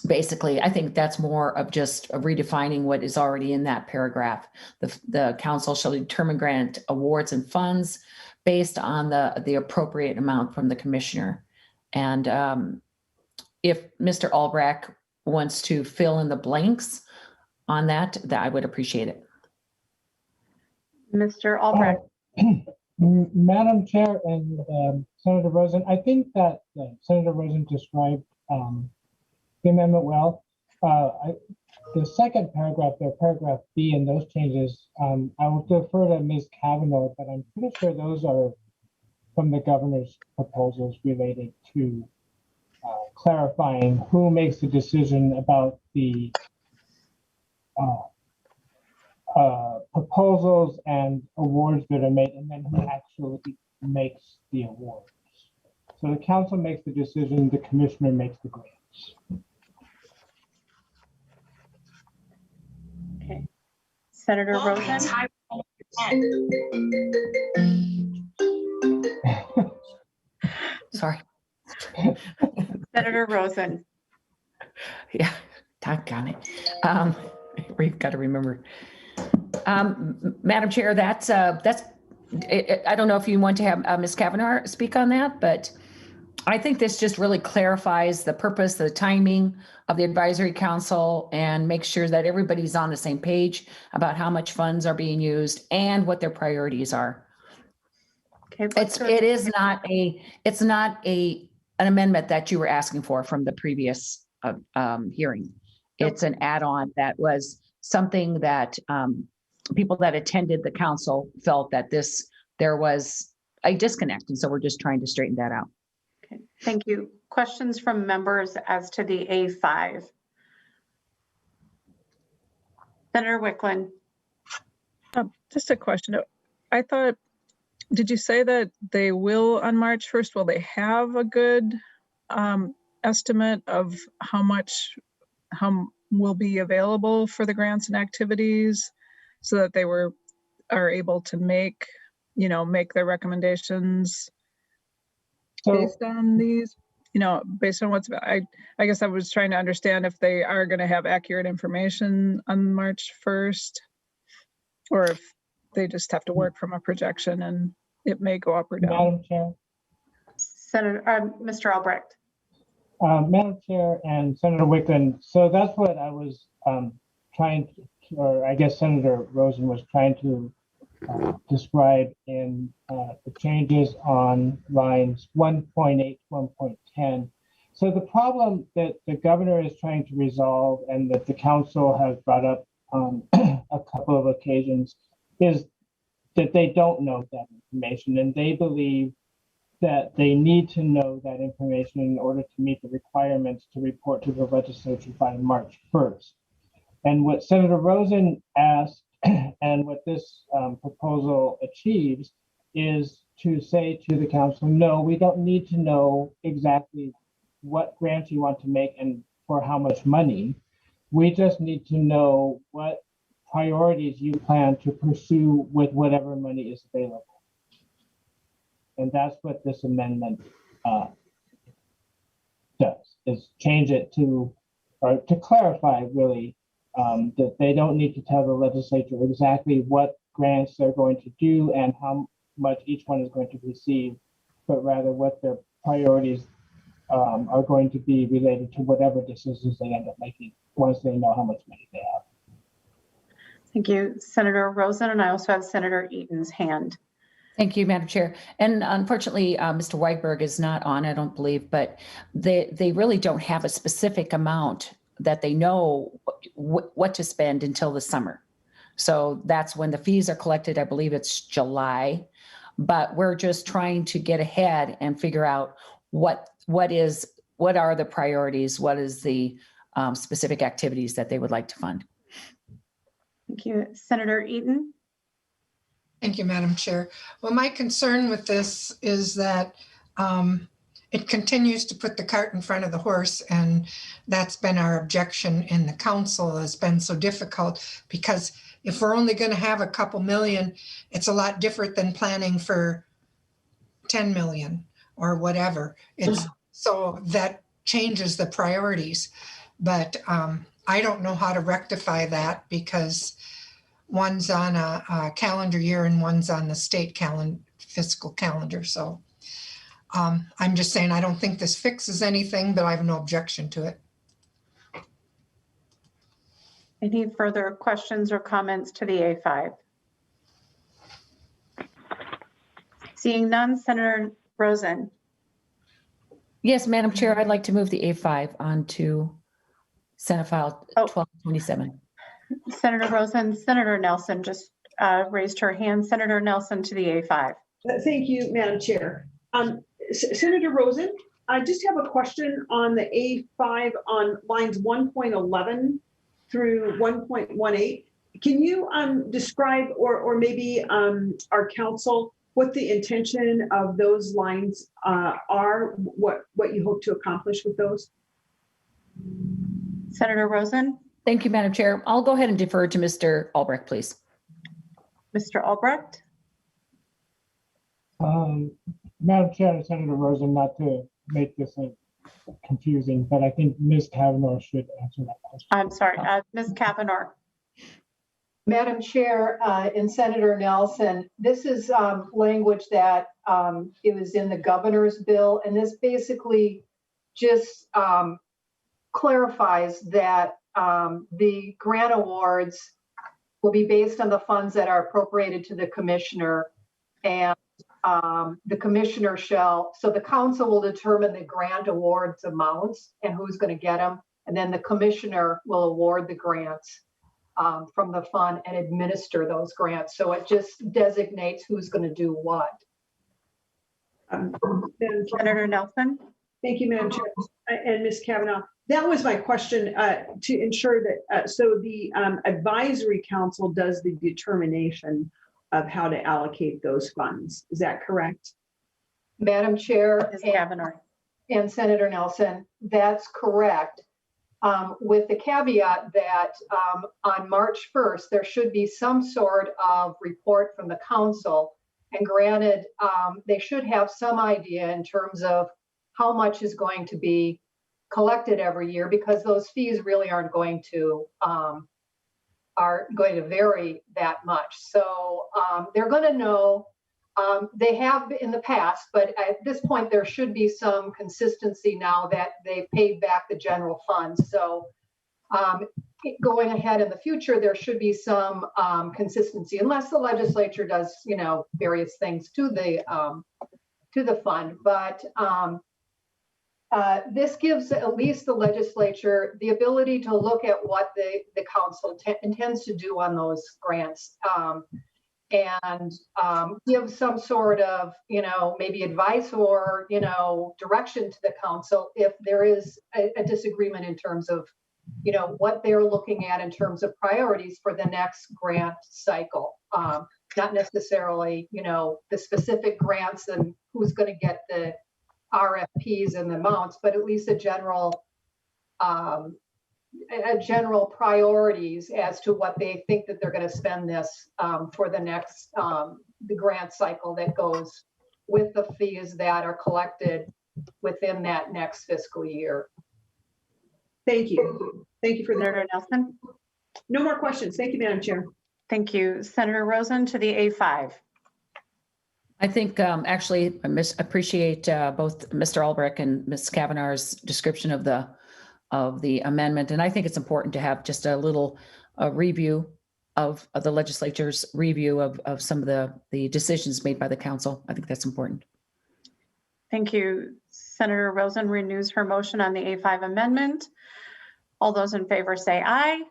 basically, I think that's more of just redefining what is already in that paragraph. The council shall determine grant awards and funds based on the appropriate amount from the commissioner. And if Mr. Albrecht wants to fill in the blanks on that I would appreciate it. Mr. Albrecht. Madam Chair and Senator Rosen, I think that Senator Rosen described the amendment well. The second paragraph there, paragraph B, and those changes, I will defer to Ms. Kavanaugh, but I'm pretty sure those are from the governor's proposals related to clarifying who makes the decision about the proposals and awards that are made, and then who actually makes the awards. So the council makes the decision, the commissioner makes the grants. Okay. Senator Rosen. Sorry. Senator Rosen. Yeah, doggone it. We've got to remember. Madam Chair, that's I don't know if you want to have Ms. Kavanaugh speak on that, but I think this just really clarifies the purpose, the timing of the advisory council, and make sure that everybody's on the same page about how much funds are being used and what their priorities are. Okay, it's not an amendment that you were asking for from the previous hearing. It's an add-on that was something that people that attended the council felt that there was a disconnect, and so we're just trying to straighten that out. Okay, thank you. Questions from members as to the A5? Senator Wicklund. Just a question. I thought, did you say that they will on March 1st? Will they have a good estimate of how will be available for the grants and activities so that they are able to make their recommendations based on these, based on what's, I guess I was trying to understand if they are going to have accurate information on March 1st, or if they just have to work from a projection and it may go up or down. Madam Chair. Mr. Albrecht. Madam Chair and Senator Wicklund, so that's what I was trying to, or I guess Senator Rosen was trying to describe in the changes on lines 1.8 to 1.10. So the problem that the governor is trying to resolve and that the council has brought up on a couple of occasions is that they don't know that information, and they believe that they need to know that information in order to meet the requirements to report to the legislature by March 1st. And what Senator Rosen asked and what this proposal achieves is to say to the council, no, we don't need to know exactly what grants you want to make and for how much money. We just need to know what priorities you plan to pursue with whatever money is available. And that's what this amendment does, is change it to, or to clarify really, that they don't need to tell the legislature exactly what grants they're going to do and how much each one is going to receive, but rather what their priorities are going to be related to whatever decisions they end up making once they know how much money they have. Thank you, Senator Rosen, and I also have Senator Eaton's hand. Thank you, Madam Chair. And unfortunately, Mr. Weigberg is not on, I don't believe, but they really don't have a specific amount that they know what to spend until the summer. So that's when the fees are collected. I believe it's July, but we're just trying to get ahead and figure out what are the priorities, what is the specific activities that they would like to fund. Thank you, Senator Eaton. Thank you, Madam Chair. Well, my concern with this is that it continues to put the cart in front of the horse, and that's been our objection in the council. Has been so difficult because if we're only going to have a couple million, it's a lot different than planning for 10 million or whatever. It's so that changes the priorities, but I don't know how to rectify that because one's on a calendar year and one's on the state fiscal calendar. So I'm just saying, I don't think this fixes anything, but I have no objection to it. Any further questions or comments to the A5? Seeing none, Senator Rosen. Yes, Madam Chair, I'd like to move the A5 onto Senate File 1227. Senator Rosen, Senator Nelson just raised her hand. Senator Nelson to the A5. Thank you, Madam Chair. Senator Rosen, I just have a question on the A5 on lines 1.11 through 1.18. Can you describe or maybe our council what the intention of those lines are, what you hope to accomplish with those? Senator Rosen. Thank you, Madam Chair. I'll go ahead and defer to Mr. Albrecht, please. Mr. Albrecht. Madam Chair and Senator Rosen, not to make this confusing, but I think Ms. Kavanaugh should answer that question. I'm sorry, Ms. Kavanaugh. Madam Chair and Senator Nelson, this is language that it was in the governor's bill, and this basically just clarifies that the grant awards will be based on the funds that are appropriated to the commissioner, and the commissioner so the council will determine the grant awards amounts and who's going to get them, and then the commissioner will award the grants from the fund and administer those grants. So it just designates who's going to do what. Senator Nelson. Thank you, Madam Chair. And Ms. Kavanaugh, that was my question to ensure that, so the advisory council does the determination of how to allocate those funds. Is that correct? Madam Chair Ms. Kavanaugh. and Senator Nelson, that's correct. With the caveat that on March 1st, there should be some sort of report from the council. And granted, they should have some idea in terms of how much is going to be collected every year, because those fees really aren't going to vary that much. So they're going to know. They have in the past, but at this point, there should be some consistency now that they've paid back the general fund. So going ahead in the future, there should be some consistency, unless the legislature does, various things to the fund. But this gives at least the legislature the ability to look at what the council intends to do on those grants, and give some sort of, maybe advice or, direction to the council if there is a disagreement in terms of, what they're looking at in terms of priorities for the next grant cycle. Not necessarily, the specific grants and who's going to get the RFPs and the amounts, but at least a general priorities as to what they think that they're going to spend this for the next the grant cycle that goes with the fees that are collected within that next fiscal year. Thank you. Thank you for Senator Nelson. No more questions. Thank you, Madam Chair. Thank you. Senator Rosen to the A5. I think actually I appreciate both Mr. Albrecht and Ms. Kavanaugh's description of the amendment. And I think it's important to have just a little review of the legislature's review of some of the decisions made by the council. I think that's important. Thank you. Senator Rosen renews her motion on the A5 amendment. All those in favor say aye.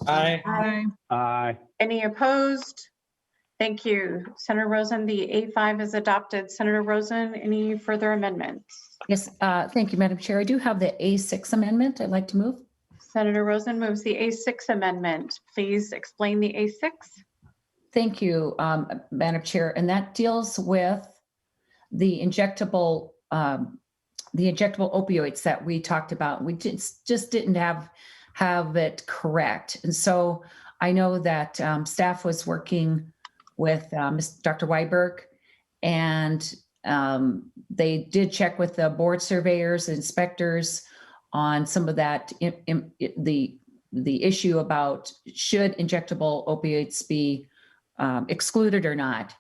Aye. Aye. Aye. Any opposed? Thank you. Senator Rosen, the A5 is adopted. Senator Rosen, any further amendments? Yes, thank you, Madam Chair. I do have the A6 amendment I'd like to move. Senator Rosen moves the A6 amendment. Please explain the A6. Thank you, Madam Chair. And that deals with the injectable opioids that we talked about. We just didn't have it correct. And so I know that staff was working with Dr. Weiberg, and they did check with the board surveyors, inspectors on some of that, the issue about should injectable opioids be excluded or not.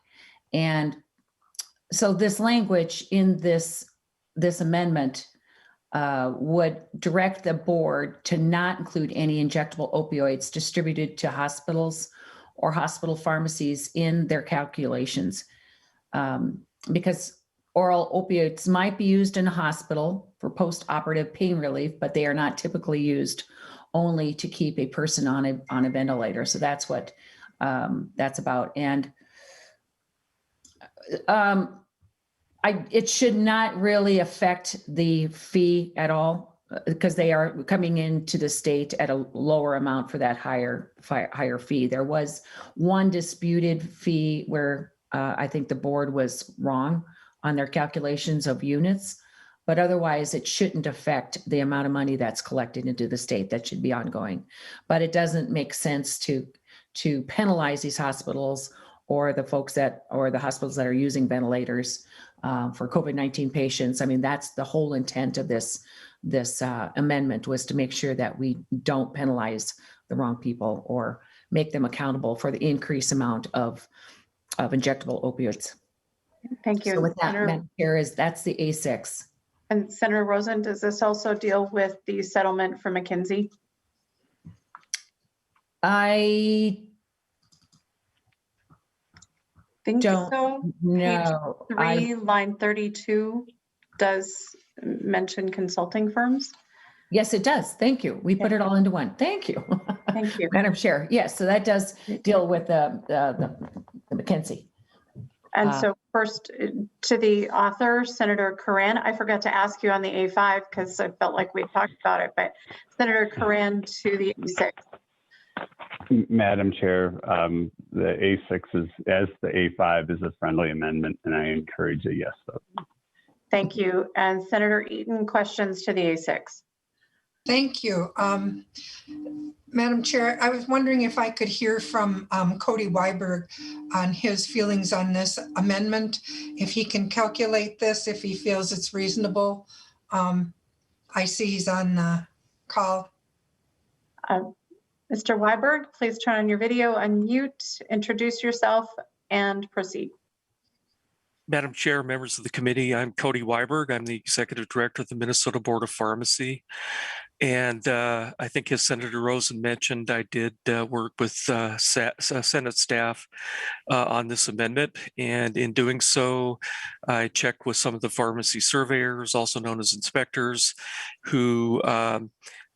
And so this language in this amendment would direct the board to not include any injectable opioids distributed to hospitals or hospital pharmacies in their calculations, because oral opioids might be used in a hospital for post-operative pain relief, but they are not typically used only to keep a person on a ventilator. So that's what that's about. And it should not really affect the fee at all, because they are coming into the state at a lower amount for that higher fee. There was one disputed fee where I think the board was wrong on their calculations of units, but otherwise it shouldn't affect the amount of money that's collected into the state. That should be ongoing. But it doesn't make sense to penalize these hospitals or the folks or the hospitals that are using ventilators for COVID-19 patients. I mean, that's the whole intent of this amendment, was to make sure that we don't penalize the wrong people or make them accountable for the increased amount of injectable opioids. Thank you. So with that, Madam Chair, that's the A6. And Senator Rosen, does this also deal with the settlement for McKinsey? I think don't so. know. Page 3, line 32 does mention consulting firms. Yes, it does. Thank you. We put it all into one. Thank you. Thank you. Madam Chair. Yes, so that does deal with the McKinsey. And so first to the author, Senator Curran, I forgot to ask you on the A5 because I felt like we talked about it, but Senator Curran to the A6. Madam Chair, the A6 is, as the A5 is a friendly amendment, and I encourage a yes vote. Thank you. And Senator Eaton, questions to the A6. Thank you. Madam Chair, I was wondering if I could hear from Cody Weiberg on his feelings on this amendment, if he can calculate this, if he feels it's reasonable. I see he's on the call. Mr. Weiberg, please turn on your video, unmute, introduce yourself, and proceed. Madam Chair, members of the committee, I'm Cody Weiberg. I'm the Executive Director of the Minnesota Board of Pharmacy. And I think as Senator Rosen mentioned, I did work with Senate staff on this amendment. And in doing so, I checked with some of the pharmacy surveyors, also known as inspectors, who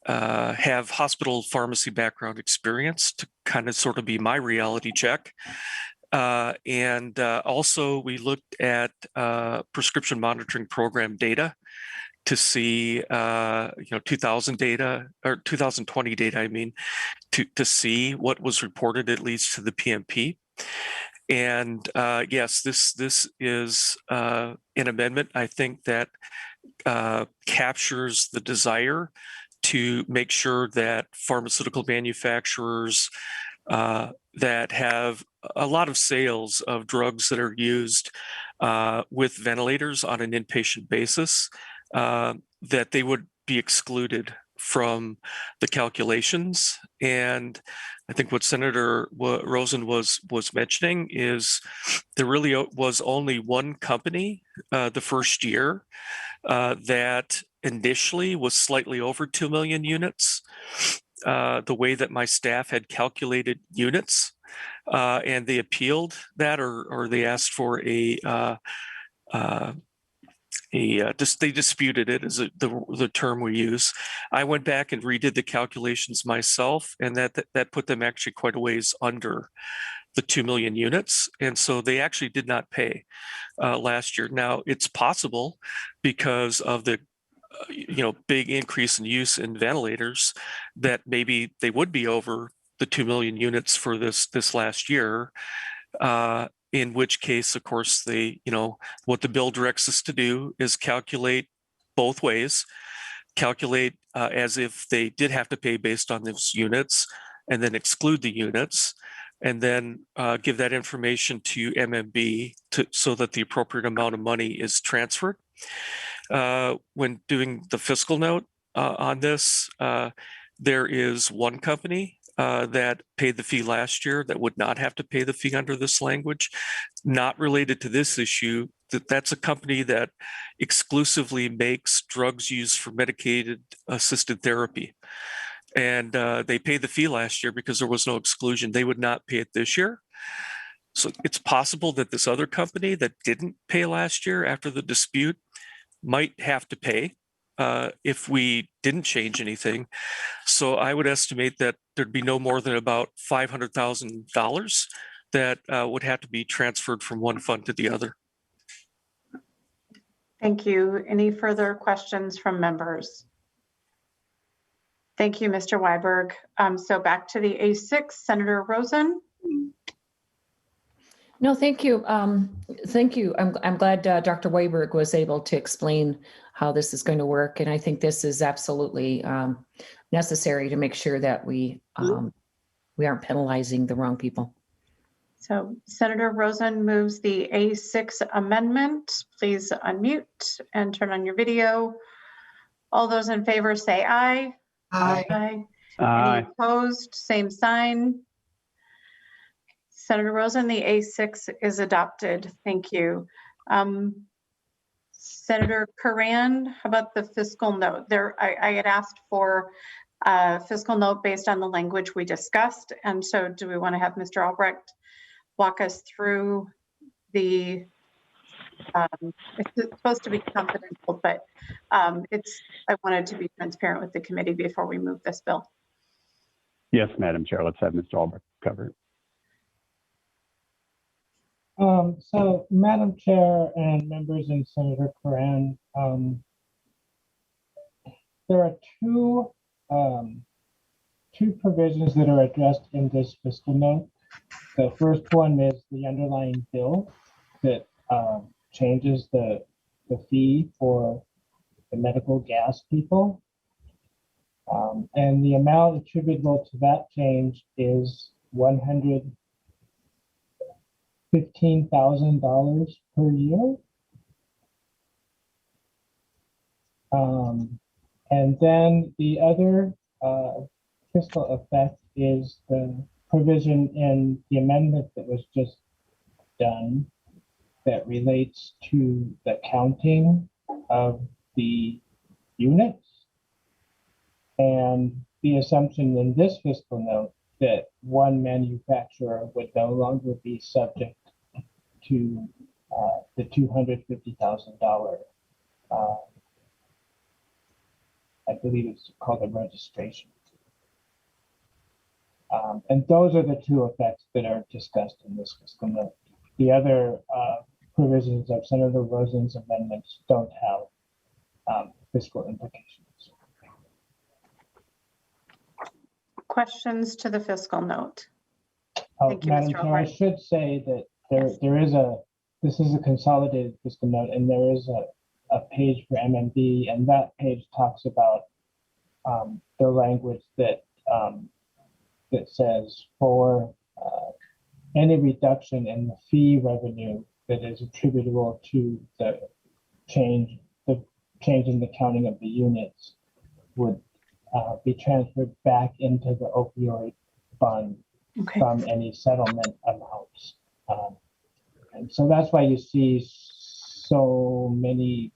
have hospital pharmacy background experience to kind of sort of be my reality check. And also we looked at prescription monitoring program data to see, 2000 data or 2020 data, I mean, to see what was reported at least to the PMP. And yes, this is an amendment, I think, that captures the desire to make sure that pharmaceutical manufacturers that have a lot of sales of drugs that are used with ventilators on an inpatient basis, that they would be excluded from the calculations. And I think what Senator Rosen was mentioning is there really was only one company the first year that initially was slightly over 2 million units. The way that my staff had calculated units, and they appealed that, or they asked for they disputed it, is the term we use. I went back and redid the calculations myself, and that put them actually quite a ways under the 2 million units. And so they actually did not pay last year. Now, it's possible because of the big increase in use in ventilators that maybe they would be over the 2 million units for this last year, in which case, of course, what the bill directs us to do is calculate both ways, calculate as if they did have to pay based on those units, and then exclude the units, and then give that information to MMB so that the appropriate amount of money is transferred. When doing the fiscal note on this, there is one company that paid the fee last year that would not have to pay the fee under this language, not related to this issue. That's a company that exclusively makes drugs used for medicated assisted therapy. And they paid the fee last year because there was no exclusion. They would not pay it this year. So it's possible that this other company that didn't pay last year after the dispute might have to pay if we didn't change anything. So I would estimate that there'd be no more than about $500,000 that would have to be transferred from one fund to the other. Thank you. Any further questions from members? Thank you, Mr. Weiberg. So back to the A6, Senator Rosen. No, thank you. Thank you. I'm glad Dr. Weiberg was able to explain how this is going to work. And I think this is absolutely necessary to make sure that we aren't penalizing the wrong people. So Senator Rosen moves the A6 amendment. Please unmute and turn on your video. All those in favor say aye. Aye. Aye. Aye. Any opposed? Same sign. Senator Rosen, the A6 is adopted. Thank you. Senator Curran, how about the fiscal note? I had asked for a fiscal note based on the language we discussed. And so do we want to have Mr. Albrecht walk us through the, it's supposed to be confidential, but I wanted to be transparent with the committee before we move this bill. Yes, Madam Chair. Let's have Mr. Albrecht cover it. So, Madam Chair and members and Senator Curran, there are two provisions that are addressed in this fiscal note. The first one is the underlying bill that changes the fee for the medical gas people. And the amount attributable to that change is $115,000 per year. And then the other fiscal effect is the provision in the amendment that was just done that relates to the counting of the units and the assumption in this fiscal note that one manufacturer would no longer be subject to the $250,000, I believe it's called a registration. And those are the two effects that are discussed in this fiscal note. The other provisions of Senator Rosen's amendments don't have fiscal implications. Questions to the fiscal note? Oh, Thank you, Madam Mr. Chair, I Albright. should say that Yes. this is a consolidated fiscal note, and there is a page for MMB, and that page talks about the language that that says for any reduction in the fee revenue that is attributable to the change in the counting of the units would be transferred back into the opioid fund Okay. from any settlement amounts. And so that's why you see so many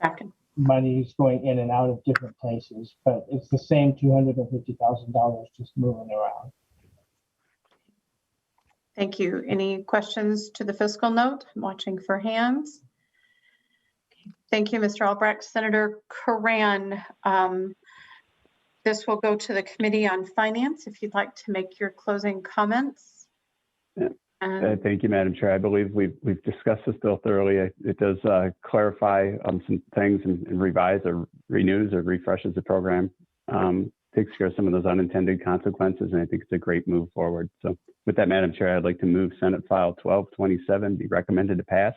Back in. monies going in and out of different places, but it's the same $250,000 just moving around. Thank you. Any questions to the fiscal note? I'm watching for hands. Thank you, Mr. Albrecht. Senator Curran, this will go to the Committee on Finance if you'd like to make your closing comments. Yeah. Thank you, Madam Chair. I believe we've discussed this bill thoroughly. It does clarify some things and revise or renews or refreshes the program. Takes care of some of those unintended consequences, and I think it's a great move forward. So with that, Madam Chair, I'd like to move Senate File 1227 be recommended to pass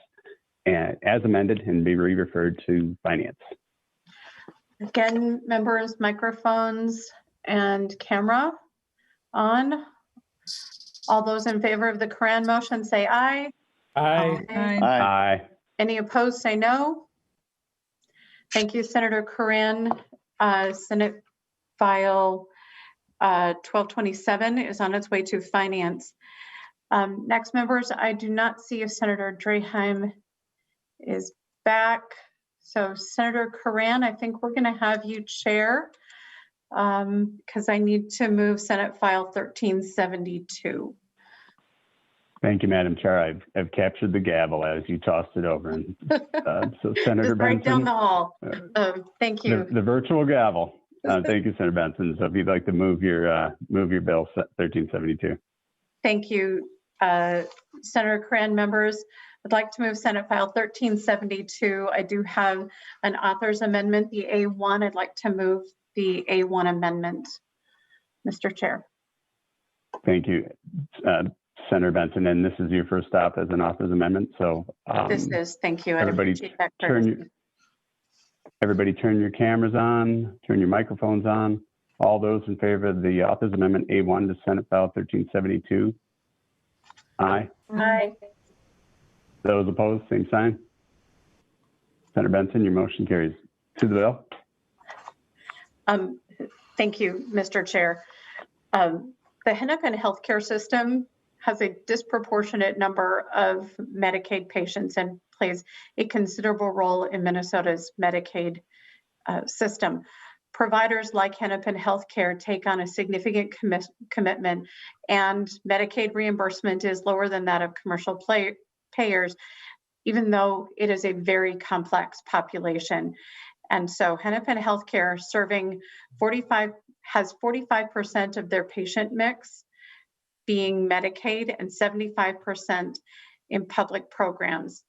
and as amended and be re-referred to Finance. Again, members, microphones and camera on. All those in favor of the Curran motion say aye. Aye. Aye. Any opposed say no. Thank you, Senator Curran. Senate File 1227 is on its way to Finance. Next, members, I do not see if Senator Draheim is back. So Senator Curran, I think we're going to have you chair because I need to move Senate File 1372. Thank you, Madam Chair. I've captured the gavel as you tossed it over. And so Senator Just Benson. right down the hall. Thank you. The virtual gavel. Thank you, Senator Benson. So if you'd like to move your bill 1372. Thank you, Senator Curran. Members, I'd like to move Senate File 1372. I do have an author's amendment, the A1. I'd like to move the A1 amendment, Mr. Chair. Thank you, Senator Benson. And this is your first stop as an author's amendment. So This is, thank you. I everybody appreciate that Everybody turn your cameras on, turn your microphones on. All those in favor of the author's amendment A1 to Senate File 1372. Aye. Aye. Those opposed, same sign. Senator Benson, your motion carries. To the bill. Thank you, Mr. Chair. The Hennepin healthcare system has a disproportionate number of Medicaid patients and plays a considerable role in Minnesota's Medicaid system. Providers like Hennepin Healthcare take on a significant commitment, and Medicaid reimbursement is lower than that of commercial payers, even though it is a very complex population. And so Hennepin Healthcare has 45% of their patient mix being Medicaid and 75% in public programs.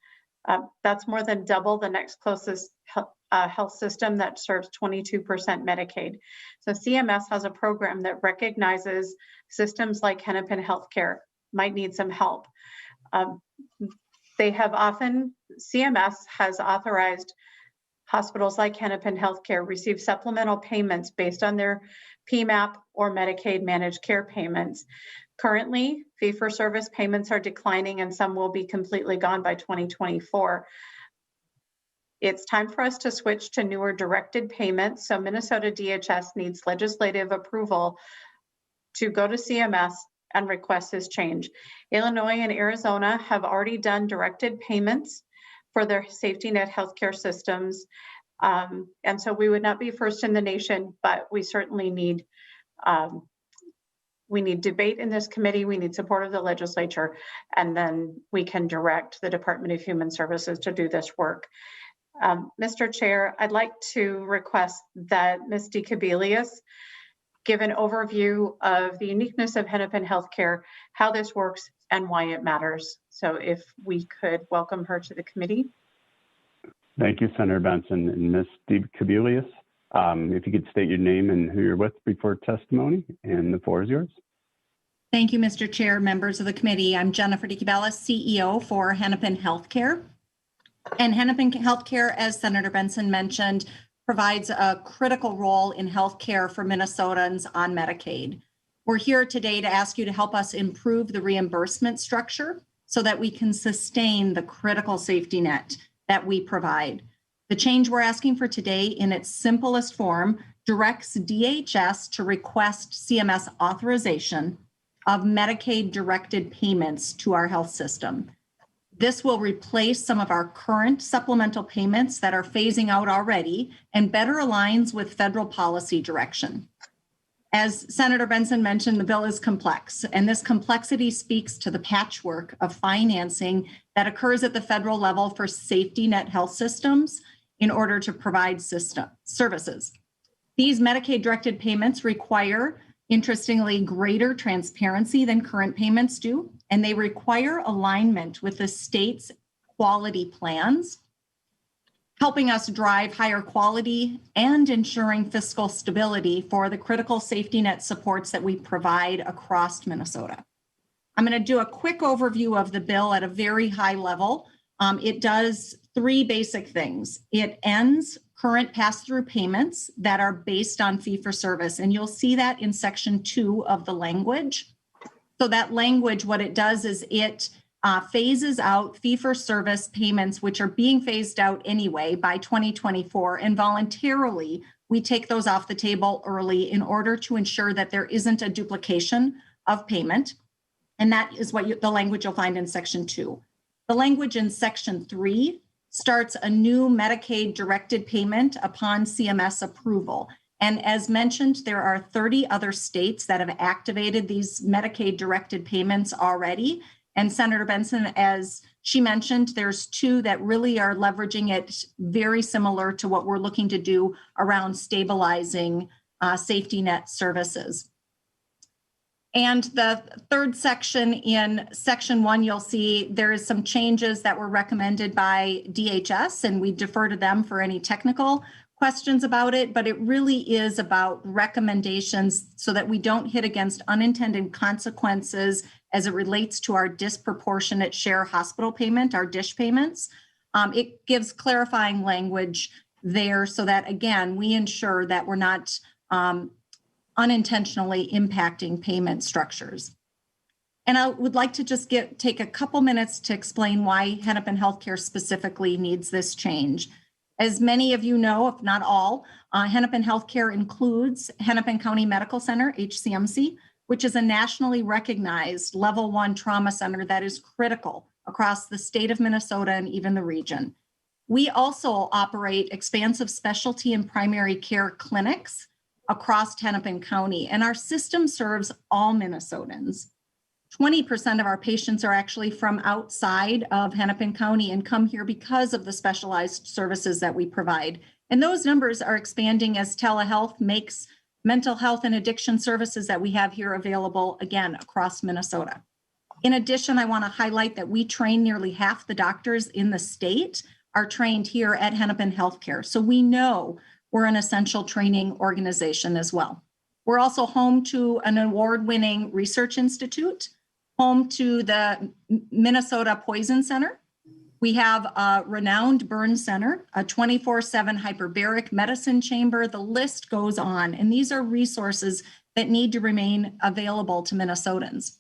That's more than double the next closest health system that serves 22% Medicaid. So CMS has a program that recognizes systems like Hennepin Healthcare might need some help. CMS has authorized hospitals like Hennepin Healthcare receive supplemental payments based on their PMAP or Medicaid managed care payments. Currently, fee-for-service payments are declining and some will be completely gone by 2024. It's time for us to switch to newer directed payments. So Minnesota DHS needs legislative approval to go to CMS and request this change. Illinois and Arizona have already done directed payments for their safety net healthcare systems. And so we would not be first in the nation, but we certainly need debate in this committee. We need support of the legislature, and then we can direct the Department of Human Services to do this work. Mr. Chair, I'd like to request that Ms. DeCabilius give an overview of the uniqueness of Hennepin Healthcare, how this works, and why it matters. So if we could welcome her to the committee. Thank you, Senator Benson. And Ms. DeCabilius, if you could state your name and who you're with before testimony, and the floor is yours. Thank you, Mr. Chair, members of the committee. I'm Jennifer DeCabilius, CEO for Hennepin Healthcare. And Hennepin Healthcare, as Senator Benson mentioned, provides a critical role in healthcare for Minnesotans on Medicaid. We're here today to ask you to help us improve the reimbursement structure so that we can sustain the critical safety net that we provide. The change we're asking for today, in its simplest form, directs DHS to request CMS authorization of Medicaid-directed payments to our health system. This will replace some of our current supplemental payments that are phasing out already and better aligns with federal policy direction. As Senator Benson mentioned, the bill is complex, and this complexity speaks to the patchwork of financing that occurs at the federal level for safety net health systems in order to provide services. These Medicaid-directed payments require, interestingly, greater transparency than current payments do, and they require alignment with the state's quality plans, helping us drive higher quality and ensuring fiscal stability for the critical safety net supports that we provide across Minnesota. I'm going to do a quick overview of the bill at a very high level. It does three basic things. It ends current pass-through payments that are based on fee-for-service, and you'll see that in section 2 of the language. So that language, what it does is it phases out fee-for-service payments, which are being phased out anyway by 2024, and voluntarily we take those off the table early in order to ensure that there isn't a duplication of payment. And that is what the language you'll find in section 2. The language in section 3 starts a new Medicaid directed payment upon CMS approval. And as mentioned, there are 30 other states that have activated these Medicaid directed payments already. And Senator Benson, as she mentioned, there's 2 that really are leveraging it very similar to what we're looking to do around stabilizing safety net services. And the third section, in section 1, you'll see there is some changes that were recommended by DHS, and we defer to them for any technical questions about it, but it really is about recommendations so that we don't hit against unintended consequences as it relates to our disproportionate share hospital payment, our DSH payments. It gives clarifying language there so that, again, we ensure that we're not unintentionally impacting payment structures. And I would like to just take a couple minutes to explain why Hennepin Healthcare specifically needs this change. As many of you know, if not all, Hennepin Healthcare includes Hennepin County Medical Center, HCMC, which is a nationally recognized level 1 trauma center that is critical across the state of Minnesota and even the region. We also operate expansive specialty and primary care clinics across Hennepin County, and our system serves all Minnesotans. 20% of our patients are actually from outside of Hennepin County and come here because of the specialized services that we provide. And those numbers are expanding as telehealth makes mental health and addiction services that we have here available, again, across Minnesota. In addition, I want to highlight that we train nearly half the doctors in the state are trained here at Hennepin Healthcare. So we know we're an essential training organization as well. We're also home to an award-winning research institute, home to the Minnesota Poison Center. We have a renowned burn center, a 24/7 hyperbaric medicine chamber. The list goes on, and these are resources that need to remain available to Minnesotans.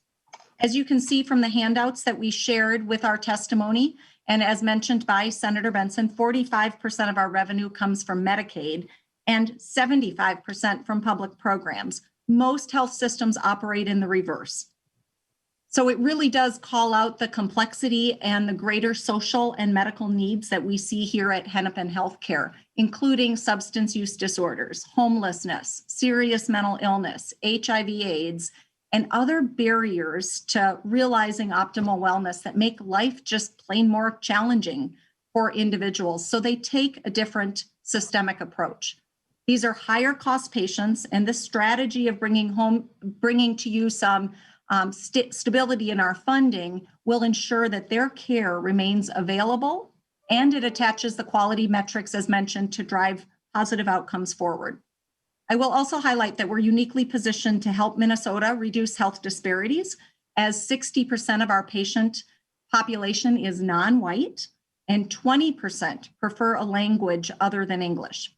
As you can see from the handouts that we shared with our testimony, and as mentioned by Senator Benson, 45% of our revenue comes from Medicaid and 75% from public programs. Most health systems operate in the reverse. So it really does call out the complexity and the greater social and medical needs that we see here at Hennepin Healthcare, including substance use disorders, homelessness, serious mental illness, HIV/AIDS, and other barriers to realizing optimal wellness that make life just plain more challenging for individuals. So they take a different systemic approach. These are higher cost patients, and this strategy of bringing to you some stability in our funding will ensure that their care remains available, and it attaches the quality metrics as mentioned to drive positive outcomes forward. I will also highlight that we're uniquely positioned to help Minnesota reduce health disparities, as 60% of our patient population is non-white and 20% prefer a language other than English.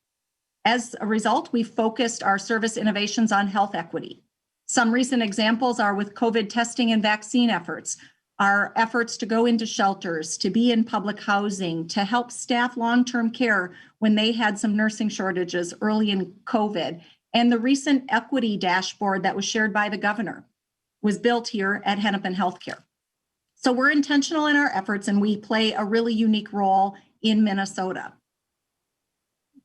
As a result, we focused our service innovations on health equity. Some recent examples are with COVID testing and vaccine efforts, our efforts to go into shelters, to be in public housing, to help staff long-term care when they had some nursing shortages early in COVID. And the recent equity dashboard that was shared by the governor was built here at Hennepin Healthcare. So we're intentional in our efforts, and we play a really unique role in Minnesota.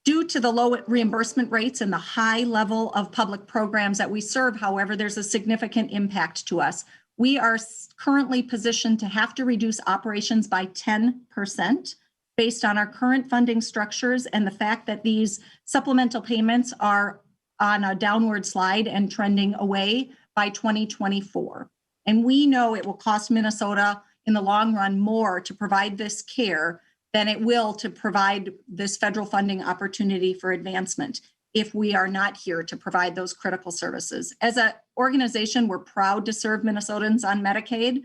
Due to the low reimbursement rates and the high level of public programs that we serve, however, there's a significant impact to us. We are currently positioned to have to reduce operations by 10% based on our current funding structures and the fact that these supplemental payments are on a downward slide and trending away by 2024. And we know it will cost Minnesota in the long run more to provide this care than it will to provide this federal funding opportunity for advancement if we are not here to provide those critical services. As an organization, we're proud to serve Minnesotans on Medicaid.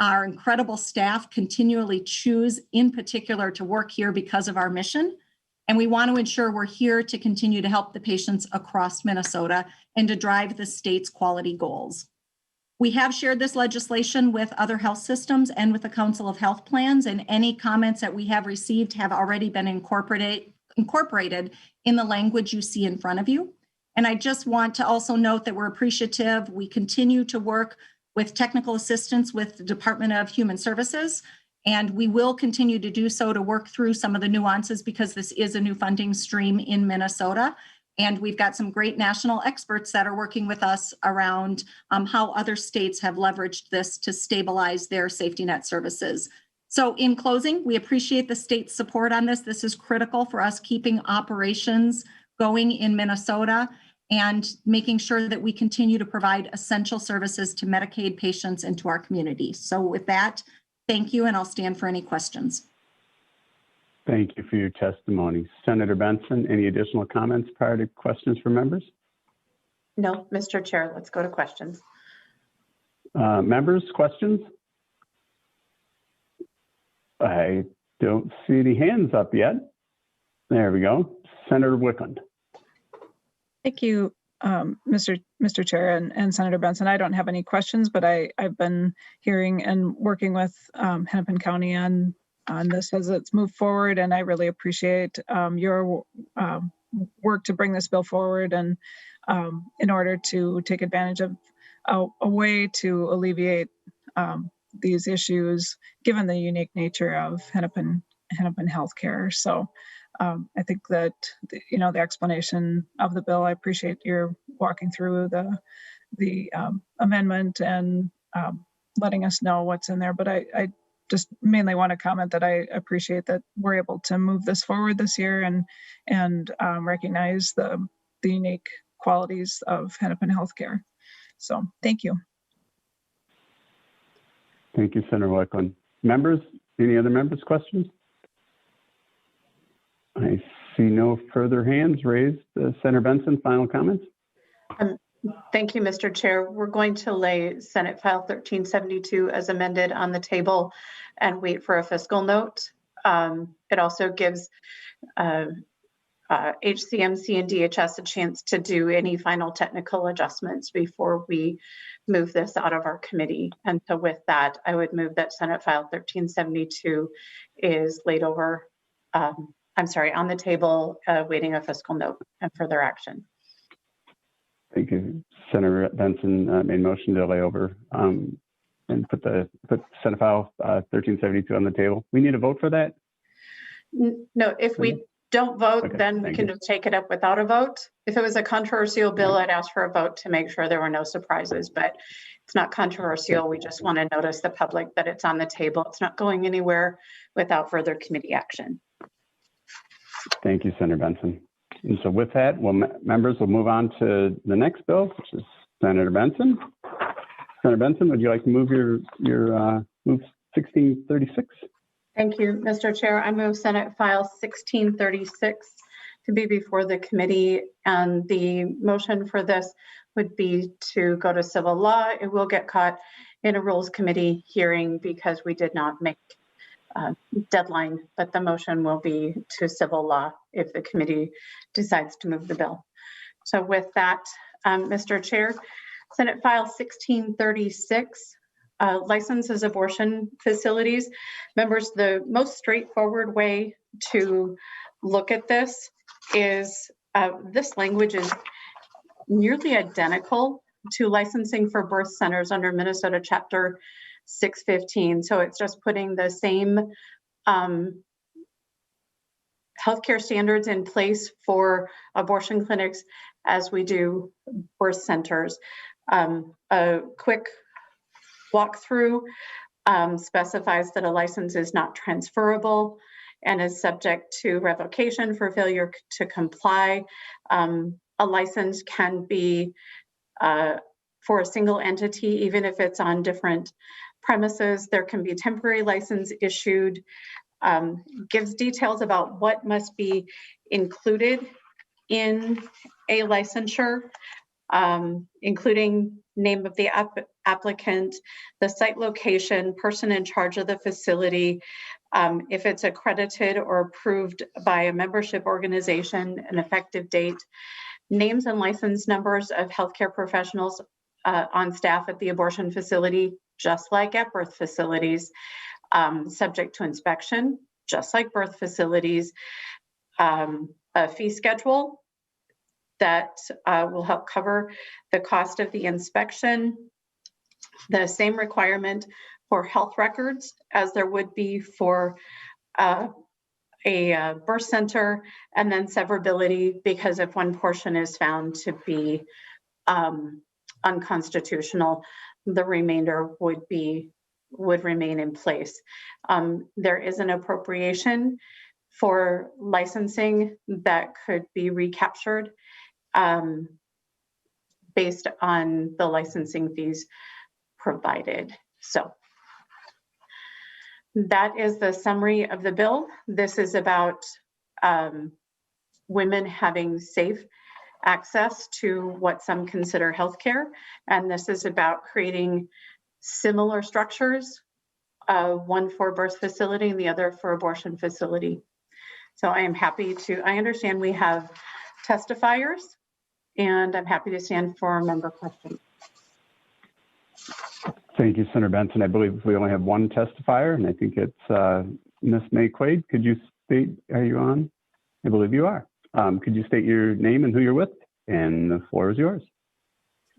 Our incredible staff continually choose in particular to work here because of our mission. And we want to ensure we're here to continue to help the patients across Minnesota and to drive the state's quality goals. We have shared this legislation with other health systems and with the Council of Health Plans, and any comments that we have received have already been incorporated in the language you see in front of you. And I just want to also note that we're appreciative. We continue to work with technical assistance with the Department of Human Services, and we will continue to do so to work through some of the nuances because this is a new funding stream in Minnesota. And we've got some great national experts that are working with us around how other states have leveraged this to stabilize their safety net services. So in closing, we appreciate the state's support on this. This is critical for us keeping operations going in Minnesota and making sure that we continue to provide essential services to Medicaid patients and to our community. So with that, thank you, and I'll stand for any questions. Thank you for your testimony. Senator Benson, any additional comments prior to questions from members? No, Mr. Chair, let's go to questions. Members, questions? I don't see any hands up yet. There we go. Senator Wickland. Thank you, Mr. Chair and Senator Benson. I don't have any questions, but I've been hearing and working with Hennepin County on this as it's moved forward, and I really appreciate your work to bring this bill forward and in order to take advantage of a way to alleviate these issues given the unique nature of Hennepin healthcare. So I think that the explanation of the bill, I appreciate your walking through the amendment and letting us know what's in there, but I just mainly want to comment that I appreciate that we're able to move this forward this year and recognize the unique qualities of Hennepin healthcare. So thank you. Thank you, Senator Wickland. Members, any other members' questions? I see no further hands raised. Senator Benson, final comments? Thank you, Mr. Chair. We're going to lay Senate File 1372 as amended on the table and wait for a fiscal note. It also gives HCMC and DHS a chance to do any final technical adjustments before we move this out of our committee. And so with that, I would move that Senate File 1372 is laid over, on the table, waiting a fiscal note and further action. Thank you. Senator Benson made motion to lay over and put Senate File 1372 on the table. We need a vote for that? No, if we don't vote, Okay, then we thank can you. just take it up without a vote. If it was a controversial bill, I'd ask for a vote to make sure there were no surprises, but it's not controversial. We just want to notice the public that it's on the table. It's not going anywhere without further committee action. Thank you, Senator Benson. And so with that, members will move on to the next bill, which is Senator Benson. Senator Benson, would you like to move move 1636? Thank you, Mr. Chair. I move Senate File 1636 to be before the committee, and the motion for this would be to go to civil law. It will get caught in a Rules Committee hearing because we did not make a deadline, but the motion will be to civil law if the committee decides to move the bill. So with that, Mr. Chair, Senate File 1636, licenses abortion facilities. Members, the most straightforward way to look at this is this language is nearly identical to licensing for birth centers under Minnesota Chapter 615. So it's just putting the same healthcare standards in place for abortion clinics as we do birth centers. A quick walkthrough specifies that a license is not transferable and is subject to revocation for failure to comply. A license can be for a single entity, even if it's on different premises. There can be temporary license issued, gives details about what must be included in a licensure, including name of the applicant, the site location, person in charge of the facility, if it's accredited or approved by a membership organization, an effective date, names and license numbers of healthcare professionals on staff at the abortion facility, just like at birth facilities, subject to inspection, just like birth facilities, a fee schedule that will help cover the cost of the inspection, the same requirement for health records as there would be for a birth center, and then severability, because if one portion is found to be unconstitutional, the remainder would remain in place. There is an appropriation for licensing that could be recaptured based on the licensing fees provided. So that is the summary of the bill. This is about women having safe access to what some consider healthcare, and this is about creating similar structures, one for birth facility and the other for abortion facility. So I am happy to, I understand we have testifiers, and I'm happy to stand for member questions. Thank you, Senator Benson. I believe we only have one testifier, and I think it's Ms. May Quaid. Could you state, are you on? I believe you are. Could you state your name and who you're with? And the floor is yours.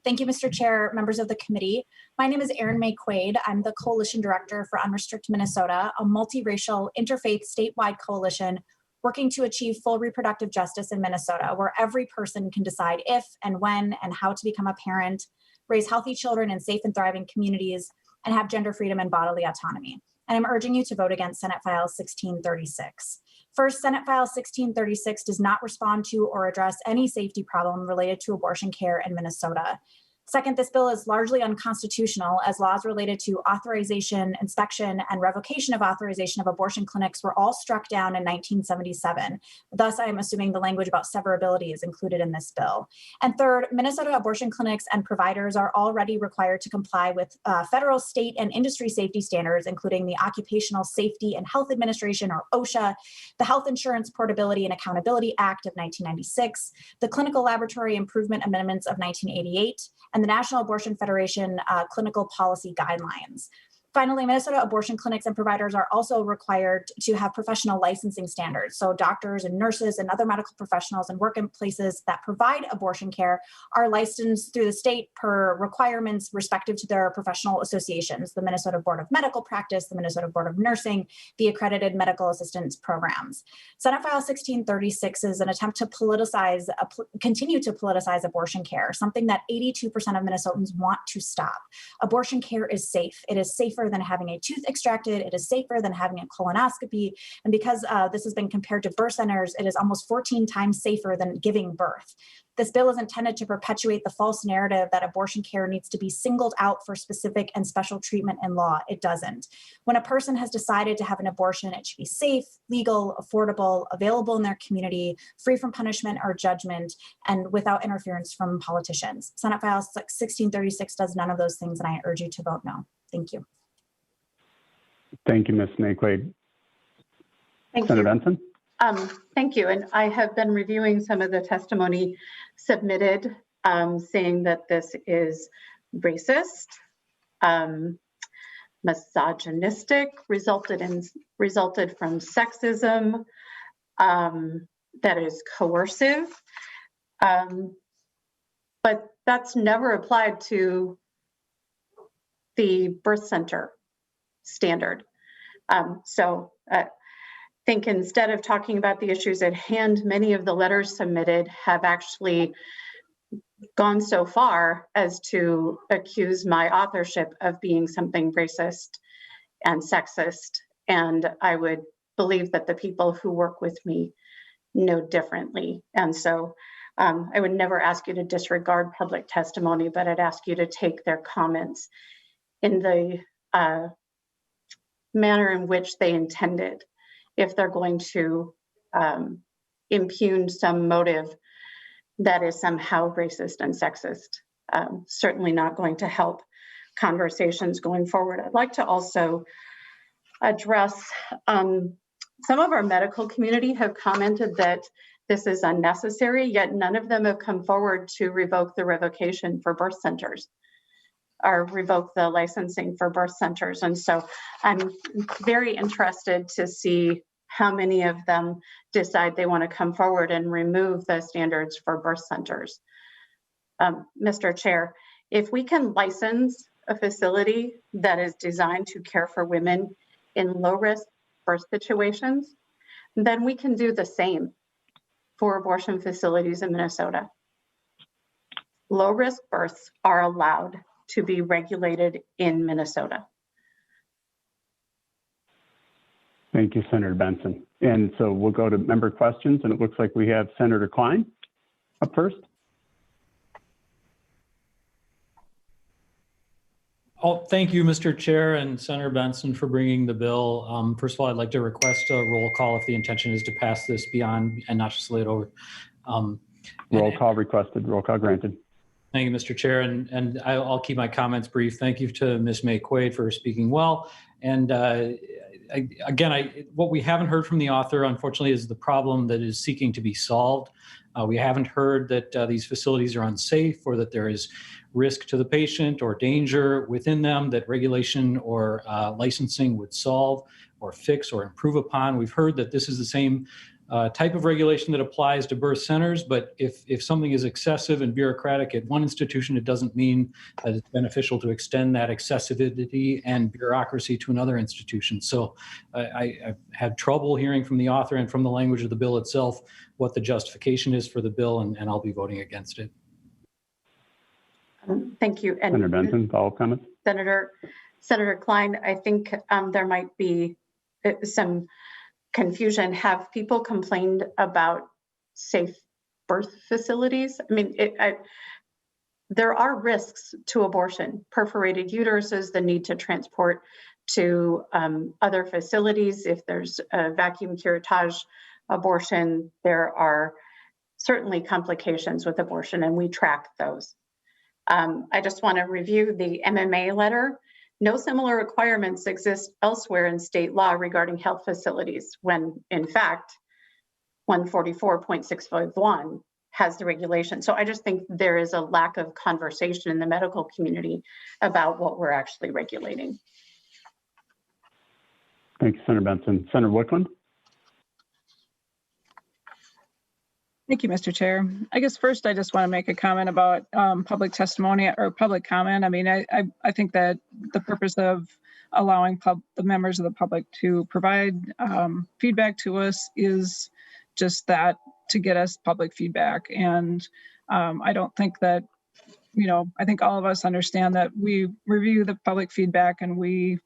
Thank you, Mr. Chair, members of the committee. My name is Erin May Quaid. I'm the Coalition Director for Unrestricted Minnesota, a multiracial interfaith statewide coalition working to achieve full reproductive justice in Minnesota, where every person can decide if and when and how to become a parent, raise healthy children in safe and thriving communities, and have gender freedom and bodily autonomy. And I'm urging you to vote against Senate File 1636. First, Senate File 1636 does not respond to or address any safety problem related to abortion care in Minnesota. Second, this bill is largely unconstitutional, as laws related to authorization, inspection, and revocation of authorization of abortion clinics were all struck down in 1977. Thus, I am assuming the language about severability is included in this bill. And third, Minnesota abortion clinics and providers are already required to comply with federal, state, and industry safety standards, including the Occupational Safety and Health Administration, or OSHA, the Health Insurance Portability and Accountability Act of 1996, the Clinical Laboratory Improvement Amendments of 1988, and the National Abortion Federation Clinical Policy Guidelines. Finally, Minnesota abortion clinics and providers are also required to have professional licensing standards. So doctors and nurses and other medical professionals and workplaces that provide abortion care are licensed through the state per requirements respective to their professional associations, the Minnesota Board of Medical Practice, the Minnesota Board of Nursing, the accredited medical assistance programs. Senate File 1636 is an attempt to continue to politicize abortion care, something that 82% of Minnesotans want to stop. Abortion care is safe. It is safer than having a tooth extracted. It is safer than having a colonoscopy. And because this has been compared to birth centers, it is almost 14 times safer than giving birth. This bill is intended to perpetuate the false narrative that abortion care needs to be singled out for specific and special treatment in law. It doesn't. When a person has decided to have an abortion, it should be safe, legal, affordable, available in their community, free from punishment or judgment, and without interference from politicians. Senate File 1636 does none of those things, and I urge you to vote no. Thank you. Thank you, Ms. Mayquade. Thank Senator you. Benson? Thank you. And I have been reviewing some of the testimony submitted, saying that this is racist, misogynistic, resulted from sexism, that is coercive. But that's never applied to the birth center standard. I think instead of talking about the issues at hand, many of the letters submitted have actually gone so far as to accuse my authorship of being something racist and sexist. And I would believe that the people who work with me know differently. And so I would never ask you to disregard public testimony, but I'd ask you to take their comments in the manner in which they intended, if they're going to impugn some motive that is somehow racist and sexist. Certainly not going to help conversations going forward. I'd like to also address some of our medical community have commented that this is unnecessary, yet none of them have come forward to revoke the revocation for birth centers or revoke the licensing for birth centers. And so I'm very interested to see how many of them decide they want to come forward and remove the standards for birth centers. Mr. Chair, if we can license a facility that is designed to care for women in low-risk birth situations, then we can do the same for abortion facilities in Minnesota. Low-risk births are allowed to be regulated in Minnesota. Thank you, Senator Benson. And so we'll go to member questions, and it looks like we have Senator Klein up first. Oh, thank you, Mr. Chair and Senator Benson for bringing the bill. First of all, I'd like to request a roll call if the intention is to pass this beyond and not just lay it over. Roll call requested, roll call granted. Thank you, Mr. Chair, and I'll keep my comments brief. Thank you to Ms. Mayquade for speaking well. And what we haven't heard from the author, unfortunately, is the problem that is seeking to be solved. We haven't heard that these facilities are unsafe or that there is risk to the patient or danger within them that regulation or licensing would solve or fix or improve upon. We've heard that this is the same type of regulation that applies to birth centers, but if something is excessive and bureaucratic at one institution, it doesn't mean that it's beneficial to extend that excessivity and bureaucracy to another institution. So I've had trouble hearing from the author and from the language of the bill itself what the justification is for the bill, and I'll be voting against it. Thank you. And Senator Benson, follow-up comments? Senator Klein, I think there might be some confusion. Have people complained about safe birth facilities? I mean, there are risks to abortion. Perforated uteruses, the need to transport to other facilities. If there's a vacuum curettage abortion, there are certainly complications with abortion, and we track those. I just want to review the MMA letter. No similar requirements exist elsewhere in state law regarding health facilities, when in fact 144.651 has the regulation. So I just think there is a lack of conversation in the medical community about what we're actually regulating. Thank you, Senator Benson. Senator Wickland? Thank you, Mr. Chair. I guess first I just want to make a comment about public testimony or public comment. I mean, I think that the purpose of allowing the members of the public to provide feedback to us is just that, to get us public feedback. And I don't think that, I think all of us understand that we review the public feedback and we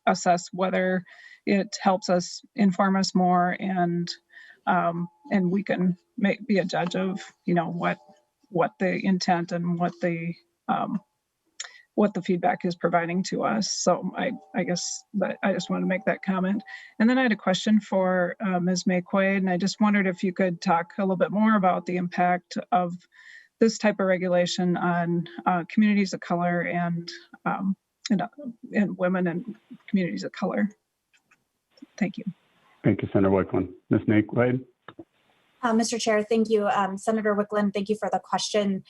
assess whether it helps us inform us more, and we can be a judge of what the intent and what the feedback is providing to us. So I guess that I just want to make that comment. And then I had a question for Ms. Mayquaid, and I just wondered if you could talk a little bit more about the impact of this type of regulation on communities of color and women and communities of color. Thank you. Thank you, Senator Wickland. Ms. Mayquaid? Mr. Chair, thank you. Senator Wickland, thank you for the question.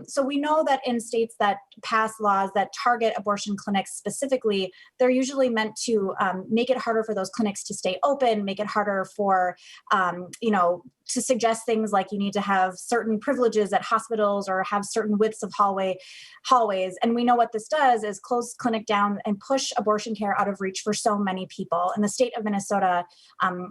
So we know that in states that pass laws that target abortion clinics specifically, they're usually meant to make it harder for those clinics to stay open, make it harder for, to suggest things like you need to have certain privileges at hospitals or have certain widths of hallways. And we know what this does is close clinic down and push abortion care out of reach for so many people. In the state of Minnesota,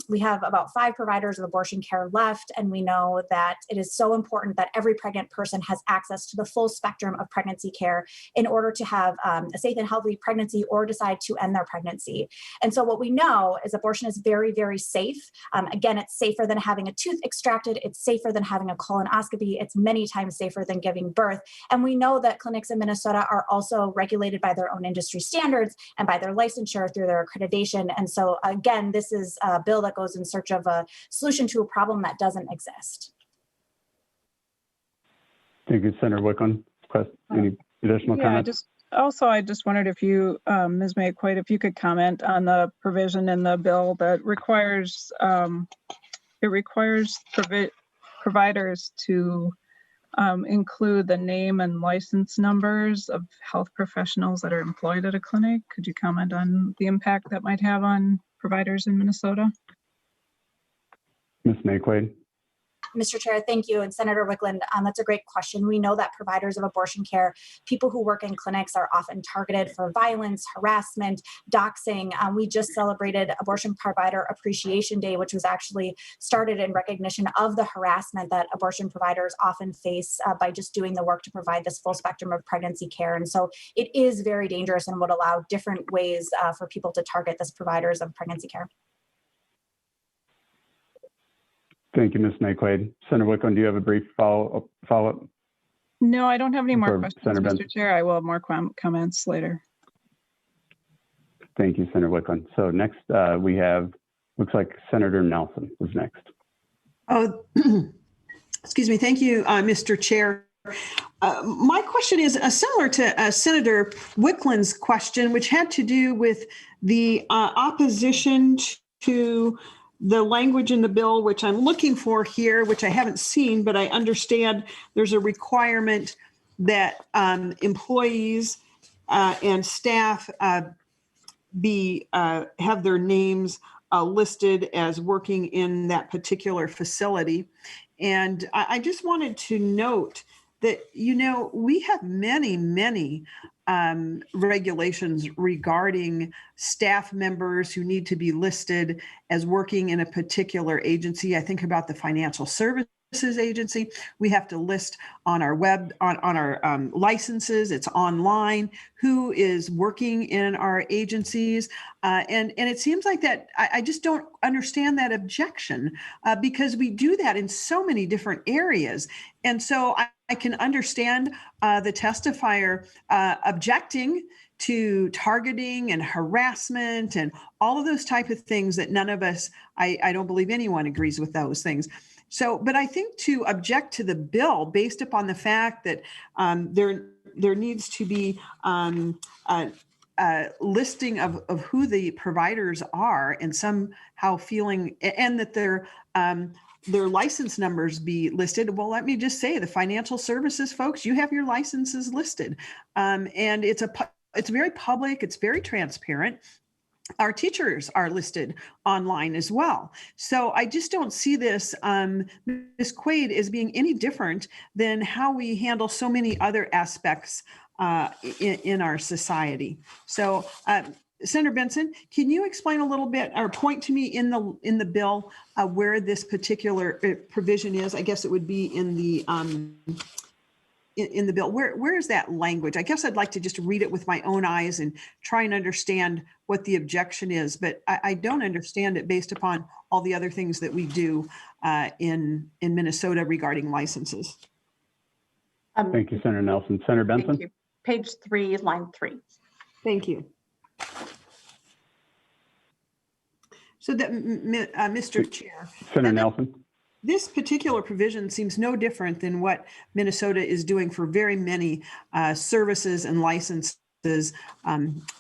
we have about 5 providers of abortion care left. And we know that it is so important that every pregnant person has access to the full spectrum of pregnancy care in order to have a safe and healthy pregnancy or decide to end their pregnancy. And so what we know is abortion is very, very safe. Again, it's safer than having a tooth extracted. It's safer than having a colonoscopy. It's many times safer than giving birth. And we know that clinics in Minnesota are also regulated by their own industry standards and by their licensure through their accreditation. And so again, this is a bill that goes in search of a solution to a problem that doesn't exist. Thank you, Senator Wickland. Any additional comments? I just wondered if you, Ms. Mayquaid, if you could comment on the provision in the bill that requires providers to include the name and license numbers of health professionals that are employed at a clinic. Could you comment on the impact that might have on providers in Minnesota? Ms. Mayquaid? Mr. Chair, thank you. And Senator Wickland, that's a great question. We know that providers of abortion care, people who work in clinics, are often targeted for violence, harassment, doxing. We just celebrated Abortion Provider Appreciation Day, which was actually started in recognition of the harassment that abortion providers often face by just doing the work to provide this full spectrum of pregnancy care. And so it is very dangerous and would allow different ways for people to target this providers of pregnancy care. Thank you, Ms. Mayquaid. Senator Wickland, do you have a brief follow-up? No, I don't have any more questions, Senator Mr. Benson? Chair. I will have more comments later. Thank you, Senator Wickland. So next we have, looks like Senator Nelson is next. Oh, excuse me. Thank you, Mr. Chair. My question is similar to Senator Wickland's question, which had to do with the opposition to the language in the bill, which I'm looking for here, which I haven't seen, but I understand there's a requirement that employees and staff have their names listed as working in that particular facility. And I just wanted to note that, we have many regulations regarding staff members who need to be listed as working in a particular agency. I think about the financial services agency. We have to list on our on our licenses. It's online who is working in our agencies. And it seems like that I just don't understand that objection because we do that in so many different areas. And so I can understand the testifier objecting to targeting and harassment and all of those type of things that none of us, I don't believe anyone agrees with those things. So, but I think to object to the bill based upon the fact that there needs to be a listing of who the providers are and somehow feeling, and that their license numbers be listed. Well, let me just say, the financial services folks, you have your licenses listed, and it's very public, it's very transparent. our teachers are listed online as well. So I just don't see this, Ms. Quaid, as being any different than how we handle so many other aspects in our society. So Senator Benson, can you explain a little bit or point to me in the bill where this particular provision is? I guess it would be in the bill. Where is that language? I guess I'd like to just read it with my own eyes and try and understand what the objection is, but I don't understand it based upon all the other things that we do in Minnesota regarding licenses. Thank you, Senator Nelson. Senator Benson? Thank you. Page 3, line 3. Thank you. So that, Mr. Chair. Senator Nelson? This particular provision seems no different than what Minnesota is doing for very many services and licenses.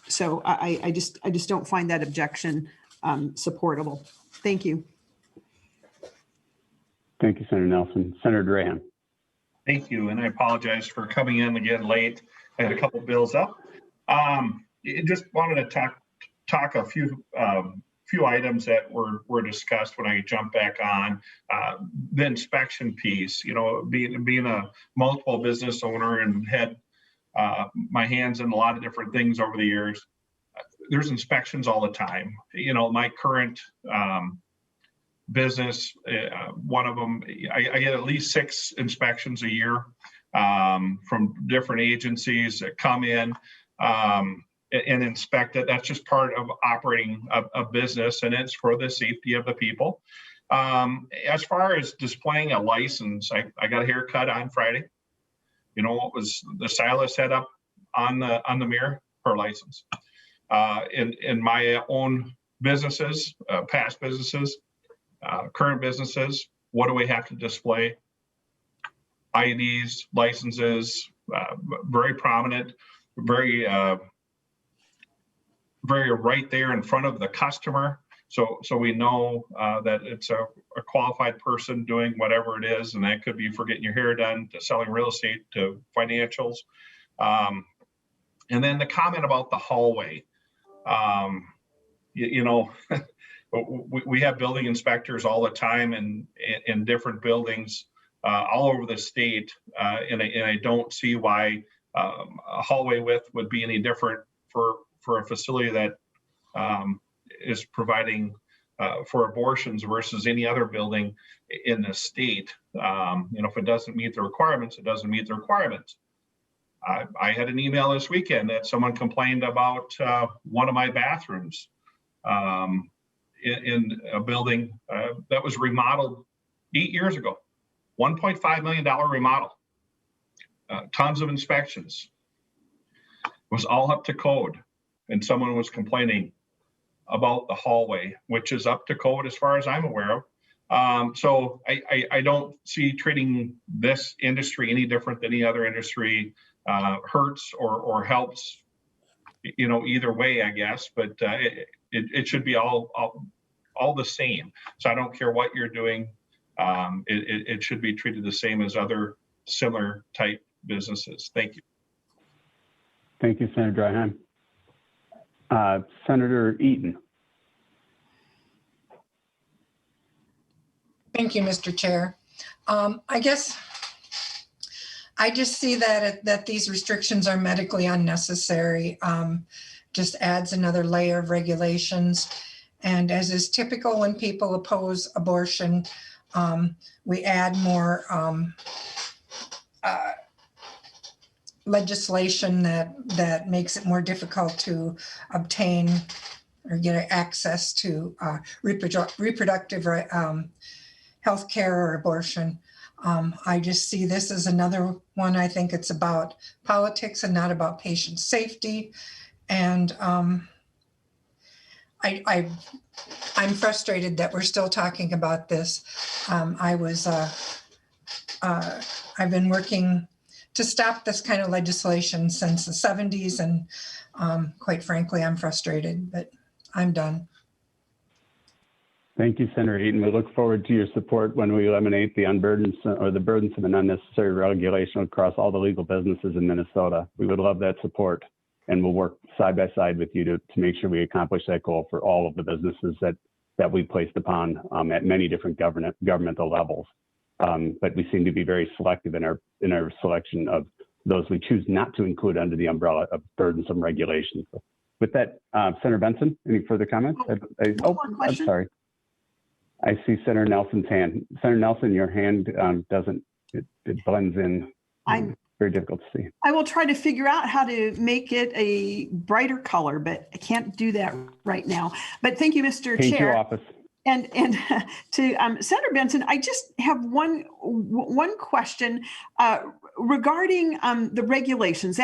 So I just don't find that objection supportable. Thank you. Thank you, Senator Nelson. Senator Drahan? Thank you, and I apologize for coming in again late. I had a couple bills up. Just wanted to talk a few items that were discussed when I jumped back on. The inspection piece, you know, being a multiple business owner and had my hands in a lot of different things over the years. There's inspections all the time. You know, my current business, one of them, I get at least 6 inspections a year from different agencies that come in and inspect it. That's just part of operating a business, and it's for the safety of the people. As far as displaying a license, I got a haircut on Friday. You know what was the stylist had up on the mirror? Her license. In my own businesses, past businesses, current businesses, what do we have to display? IDs, licenses, very prominent, very right there in front of the customer. So we know that it's a qualified person doing whatever it is, and that could be for getting your hair done, to selling real estate, to financials. And then the comment about the hallway. You know, we have building inspectors all the time in different buildings all over the state, and I don't see why a hallway width would be any different for a facility that is providing for abortions versus any other building in the state. You know, if it doesn't meet the requirements, it doesn't meet the requirements. I had an email this weekend that someone complained about one of my bathrooms in a building that was remodeled 8 years ago. $1.5 million remodel. Tons of inspections. It was all up to code. And someone was complaining about the hallway, which is up to code as far as I'm aware of. So I don't see treating this industry any different than any other industry. Hurts or helps, you know, either way, I guess, but it should be all the same. So I don't care what you're doing. It should be treated the same as other similar type businesses. Thank you. Thank you, Senator Drahan. Senator Eaton. Thank you, Mr. Chair. I guess I just see that these restrictions are medically unnecessary. Just adds another layer of regulations. And as is typical when people oppose abortion, we add more legislation that makes it more difficult to obtain or get access to reproductive health care or abortion. I just see this as another one. I think it's about politics and not about patient safety. And I'm frustrated that we're still talking about this. I've been working to stop this kind of legislation since the 70s, and quite frankly, I'm frustrated, but I'm done. Thank you, Senator Eaton. We look forward to your support when we eliminate the burdensome and unnecessary regulation across all the legal businesses in Minnesota. We would love that support. and we'll work side by side with you to make sure we accomplish that goal for all of the businesses that we placed upon at many different governmental levels. But we seem to be very selective in our selection of those we choose not to include under the umbrella of burdensome regulations. So with that, Senator Benson, any further comments? I'm sorry. I see Senator Nelson's hand. Senator Nelson, your hand it blends in. Very difficult to see. I will try to figure out how to make it a brighter color, but I can't do that right now. But thank you, Mr. Paint Chair. your office. And to Senator Benson, I just have one question regarding the regulations.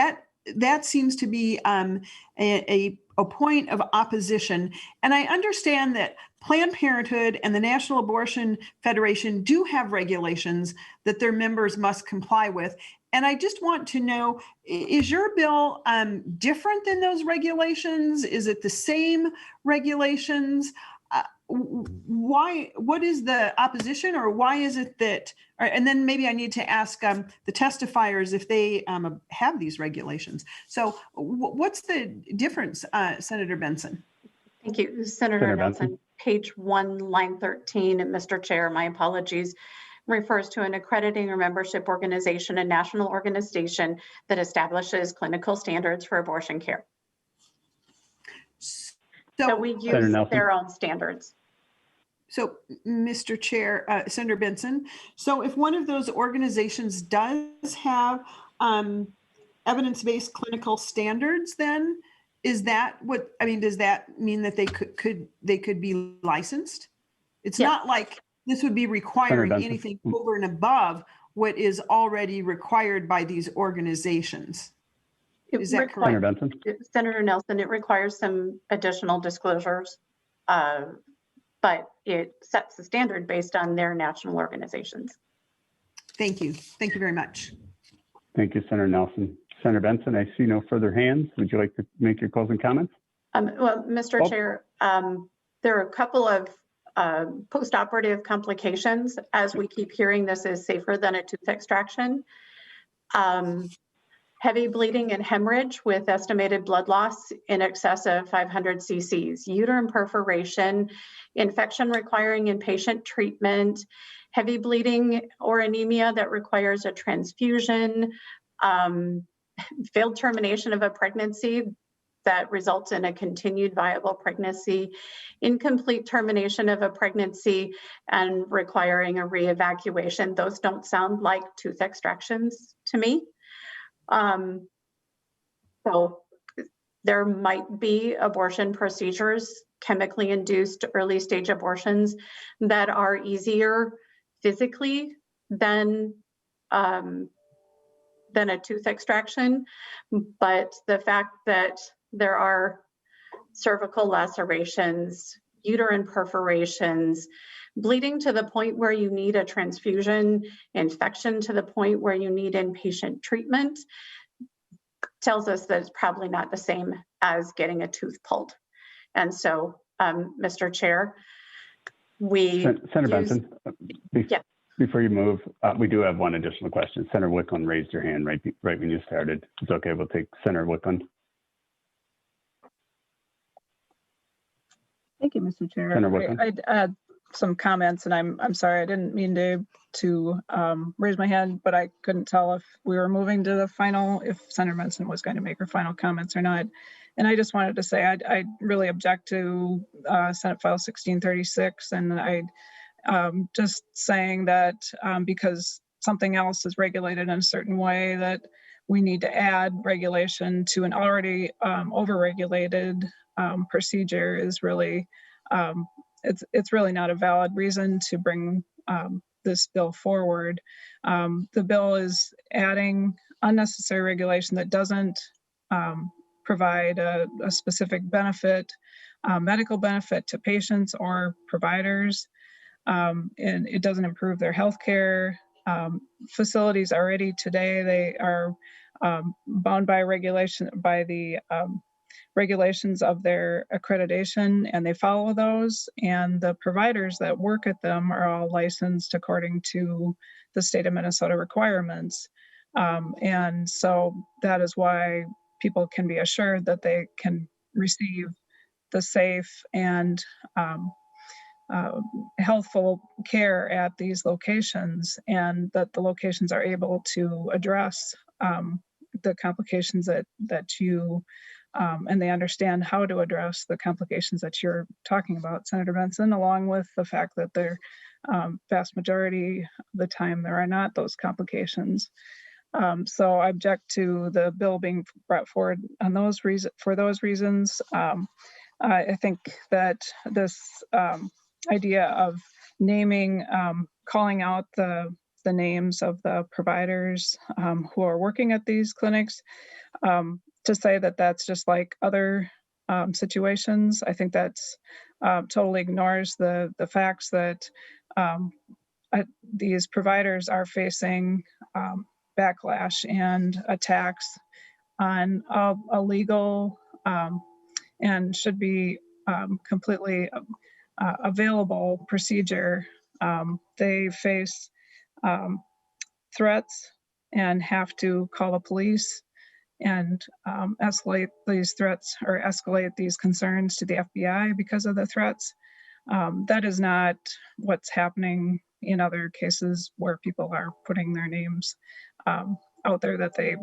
That seems to be a point of opposition. And I understand that Planned Parenthood and the National Abortion Federation do have regulations that their members must comply with. And I just want to know, is your bill different than those regulations? Is it the same regulations? Why? What is the opposition, or why is it that? And then maybe I need to ask the testifiers if they have these regulations. So, what's the difference, Senator Benson? Thank you, Senator Nelson. Page 1, line 13, and Mr. Chair, my apologies, refers to an accrediting or membership organization, a national organization that establishes clinical standards for abortion care. So we use their own standards. So, Mr. Chair, Senator Benson, so if one of those organizations does have evidence-based clinical standards, then is that what, I mean, does that mean that they could be licensed? It's not like this would be requiring anything over and above what is already required by these organizations. Is that correct? Senator Nelson, it requires some additional disclosures, but it sets the standard based on their national organizations. Thank you. Thank you very much. Thank you, Senator Nelson. Senator Benson, I see no further hands. Would you like to make your closing comments? Well, Mr. Chair, there are a couple of post-operative complications. As we keep hearing, this is safer than a tooth extraction. Heavy bleeding and hemorrhage with estimated blood loss in excess of 500 cc's, uterine perforation, infection requiring inpatient treatment, heavy bleeding or anemia that requires a transfusion, failed termination of a pregnancy that results in a continued viable pregnancy, incomplete termination of a pregnancy and requiring a re-evacuation. Those don't sound like tooth extractions to me. So there might be abortion procedures, chemically induced early stage abortions, that are easier physically than a tooth extraction. But the fact that there are cervical lacerations, uterine perforations, bleeding to the point where you need a transfusion, infection to the point where you need inpatient treatment, tells us that it's probably not the same as getting a tooth pulled. And so, Mr. Chair, Senator Benson, before you move, we do have one additional question. Senator Wicklund raised your hand right when you started. It's okay, we'll take Senator Wicklund. Thank you, Mr. Chair. Senator Wicklund. I'd add some comments, and I'm sorry, I didn't mean to raise my hand, but I couldn't tell if we were moving to the final, if Senator Benson was going to make her final comments or not. And I just wanted to say I really object to Senate File 1636, and I just saying that because something else is regulated in a certain way, that we need to add regulation to an already over-regulated procedure is really, it's really not a valid reason to bring this bill forward. The bill is adding unnecessary regulation that doesn't provide a specific benefit, medical benefit to patients or providers, and it doesn't improve their health care. Facilities already today, they are bound by regulation, by the regulations of their accreditation, and they follow those, and the providers that work at them are all licensed according to the state of Minnesota requirements. And so that is why people can be assured that they can receive the safe and healthful care at these locations, and that the locations are able to address the complications that you and they understand how to address the complications that you're talking about, Senator Benson, along with the fact that they're vast majority of the time there are not those complications. So I object to the bill being brought forward on those for those reasons. I think that this idea of naming, calling out the names of the providers who are working at these clinics, to say that that's just like other situations, I think that's totally ignores the facts that these providers are facing backlash and attacks on a legal and should be completely available procedure. They face threats and have to call the police and escalate these threats or escalate these concerns to the FBI because of the threats. That is not what's happening in other cases where people are putting their names out there that they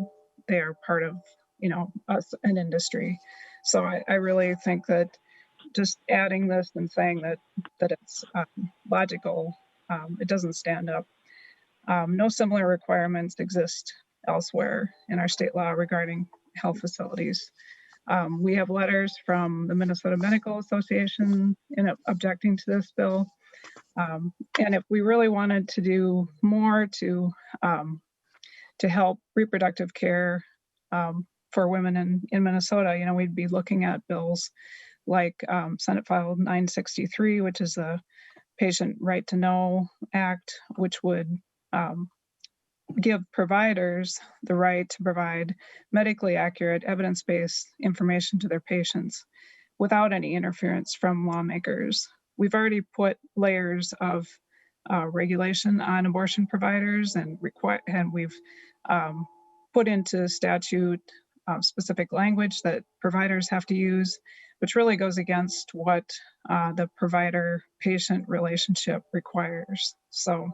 are part of, an industry. So I really think that just adding this and saying that it's logical, it doesn't stand up. No similar requirements exist elsewhere in our state law regarding health facilities. We have letters from the Minnesota Medical Association in objecting to this bill. And if we really wanted to do more to help reproductive care for women in Minnesota, we'd be looking at bills like Senate File 963, which is a Patient Right to Know Act, which would give providers the right to provide medically accurate, evidence-based information to their patients without any interference from lawmakers. We've already put layers of regulation on abortion providers, and we've put into statute specific language that providers have to use, which really goes against what the provider-patient relationship requires. So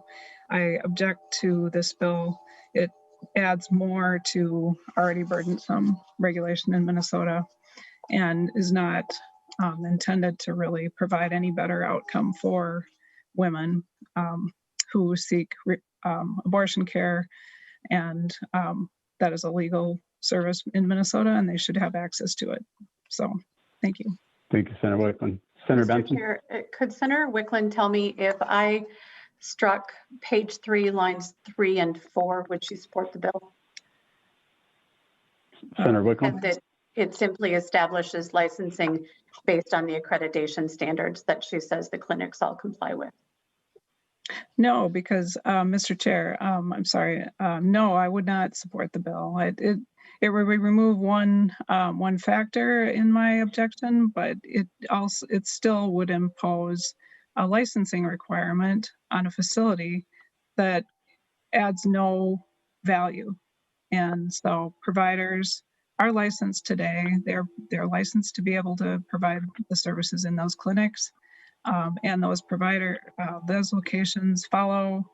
I object to this bill. It adds more to already burdensome regulation in Minnesota and is not intended to really provide any better outcome for women who seek abortion care. And that is a legal service in Minnesota, and they should have access to it. So thank you. Thank you, Senator Wickland. Senator Mr. Benson. Chair, could Senator Wickland tell me if I struck page 3, lines 3 and 4, would she support the bill? Senator Wickland. And that it simply establishes licensing based on the accreditation standards that she says the clinics all comply with. No, because Mr. Chair, I'm sorry. No, I would not support the bill. It would remove one factor in my objection, but it still would impose a licensing requirement on a facility that adds no value. And so providers are licensed today. They're licensed to be able to provide the services in those clinics. And those locations follow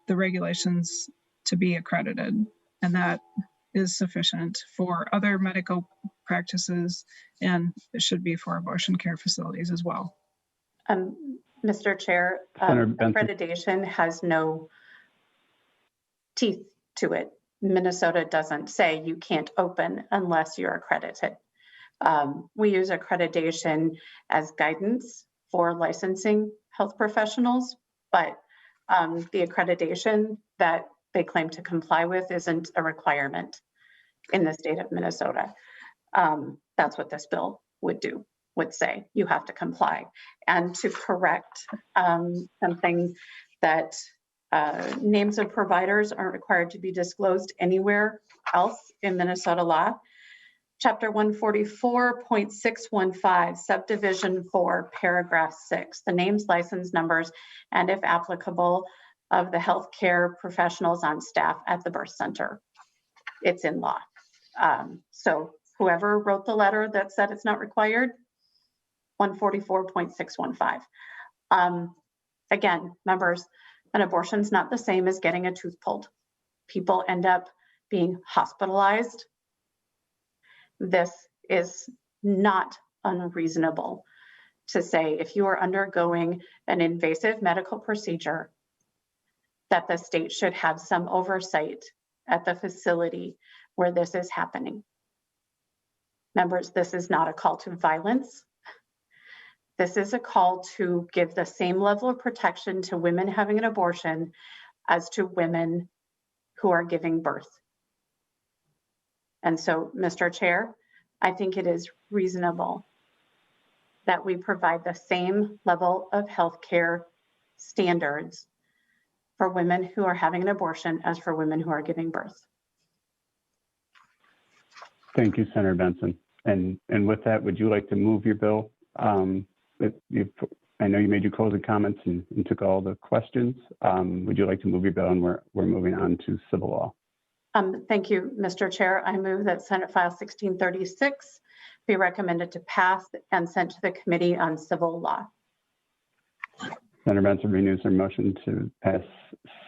the regulations to be accredited, and that is sufficient for other medical practices, and it should be for abortion care facilities as well. Mr. Chair, accreditation has no teeth to it. Minnesota doesn't say you can't open unless you're accredited. We use accreditation as guidance for licensing health professionals, but the accreditation that they claim to comply with isn't a requirement in the state of Minnesota. That's what this bill would say. You have to comply. And to correct something that names of providers aren't required to be disclosed anywhere else in Minnesota law. Chapter 144.615, subdivision 4, paragraph 6, the names, license numbers, and if applicable, of the healthcare professionals on staff at the birth center. It's in law. So whoever wrote the letter that said it's not required, 144.615. Again, members, an abortion's not the same as getting a tooth pulled. People end up being hospitalized. This is not unreasonable to say if you are undergoing an invasive medical procedure that the state should have some oversight at the facility where this is happening. Members, this is not a call to violence. This is a call to give the same level of protection to women having an abortion as to women who are giving birth. And so, Mr. Chair, I think it is reasonable that we provide the same level of healthcare standards for women who are having an abortion as for women who are giving birth. Thank you, Senator Benson. And with that, would you like to move your bill? I know you made your closing comments and took all the questions. Would you like to move your bill? And we're moving on to civil law. Thank you, Mr. Chair. I move that Senate File 1636 be recommended to pass and sent to the Committee on Civil Law. Senator Benson renews her motion to pass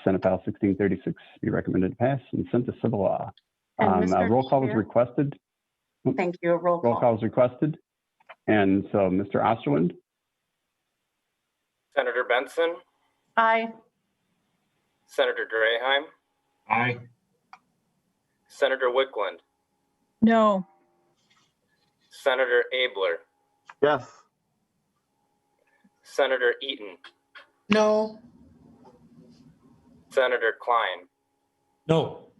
Senate File 1636 be recommended to pass and sent to civil law. A roll call was requested. Thank you. A roll call was requested. And so, Mr. Osterland. Senator Benson. Aye. Senator Draheim. Aye. Senator Wickland. No. Senator Abler. Yes. Senator Eaton. No. Senator Klein. No.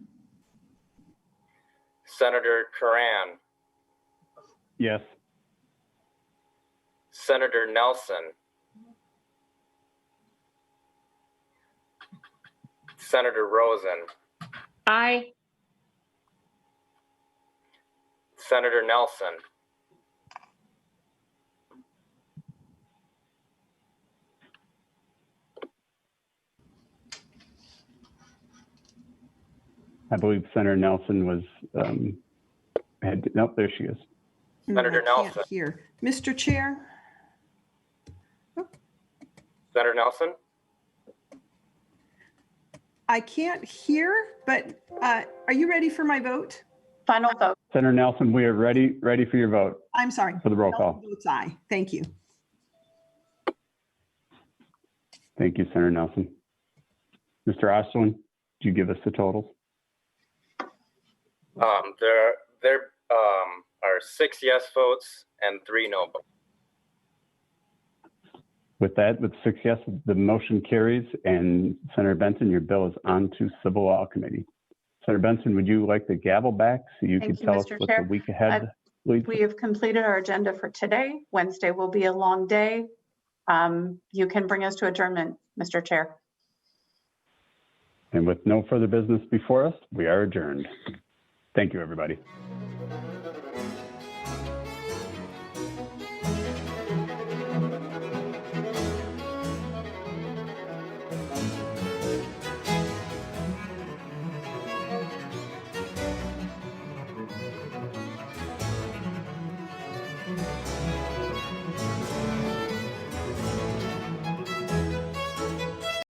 Senator Curran. Yes. Senator Nelson. Senator Rosen. Aye. Senator Nelson. I believe Senator Nelson was, nope, there she is. Senator Nelson. Here. Mr. Chair. Senator Nelson. I can't hear, but are you ready for my vote? Final vote. Senator Nelson, we are ready for your vote. I'm sorry. For the roll call. Nelson votes aye. Thank you. Thank you, Senator Nelson. Mr. Osterland, do you give us the totals? There are 6 yes votes and 3 no votes. With that, with 6 yes, the motion carries. And Senator Benson, your bill is on to Civil Law Committee. Senator Benson, would you like the gavel back so you can tell us what the week ahead leads? We have completed our agenda for today. Wednesday will be a long day. You can bring us to adjournment, Mr. Chair. And with no further business before us, we are adjourned. Thank you, everybody.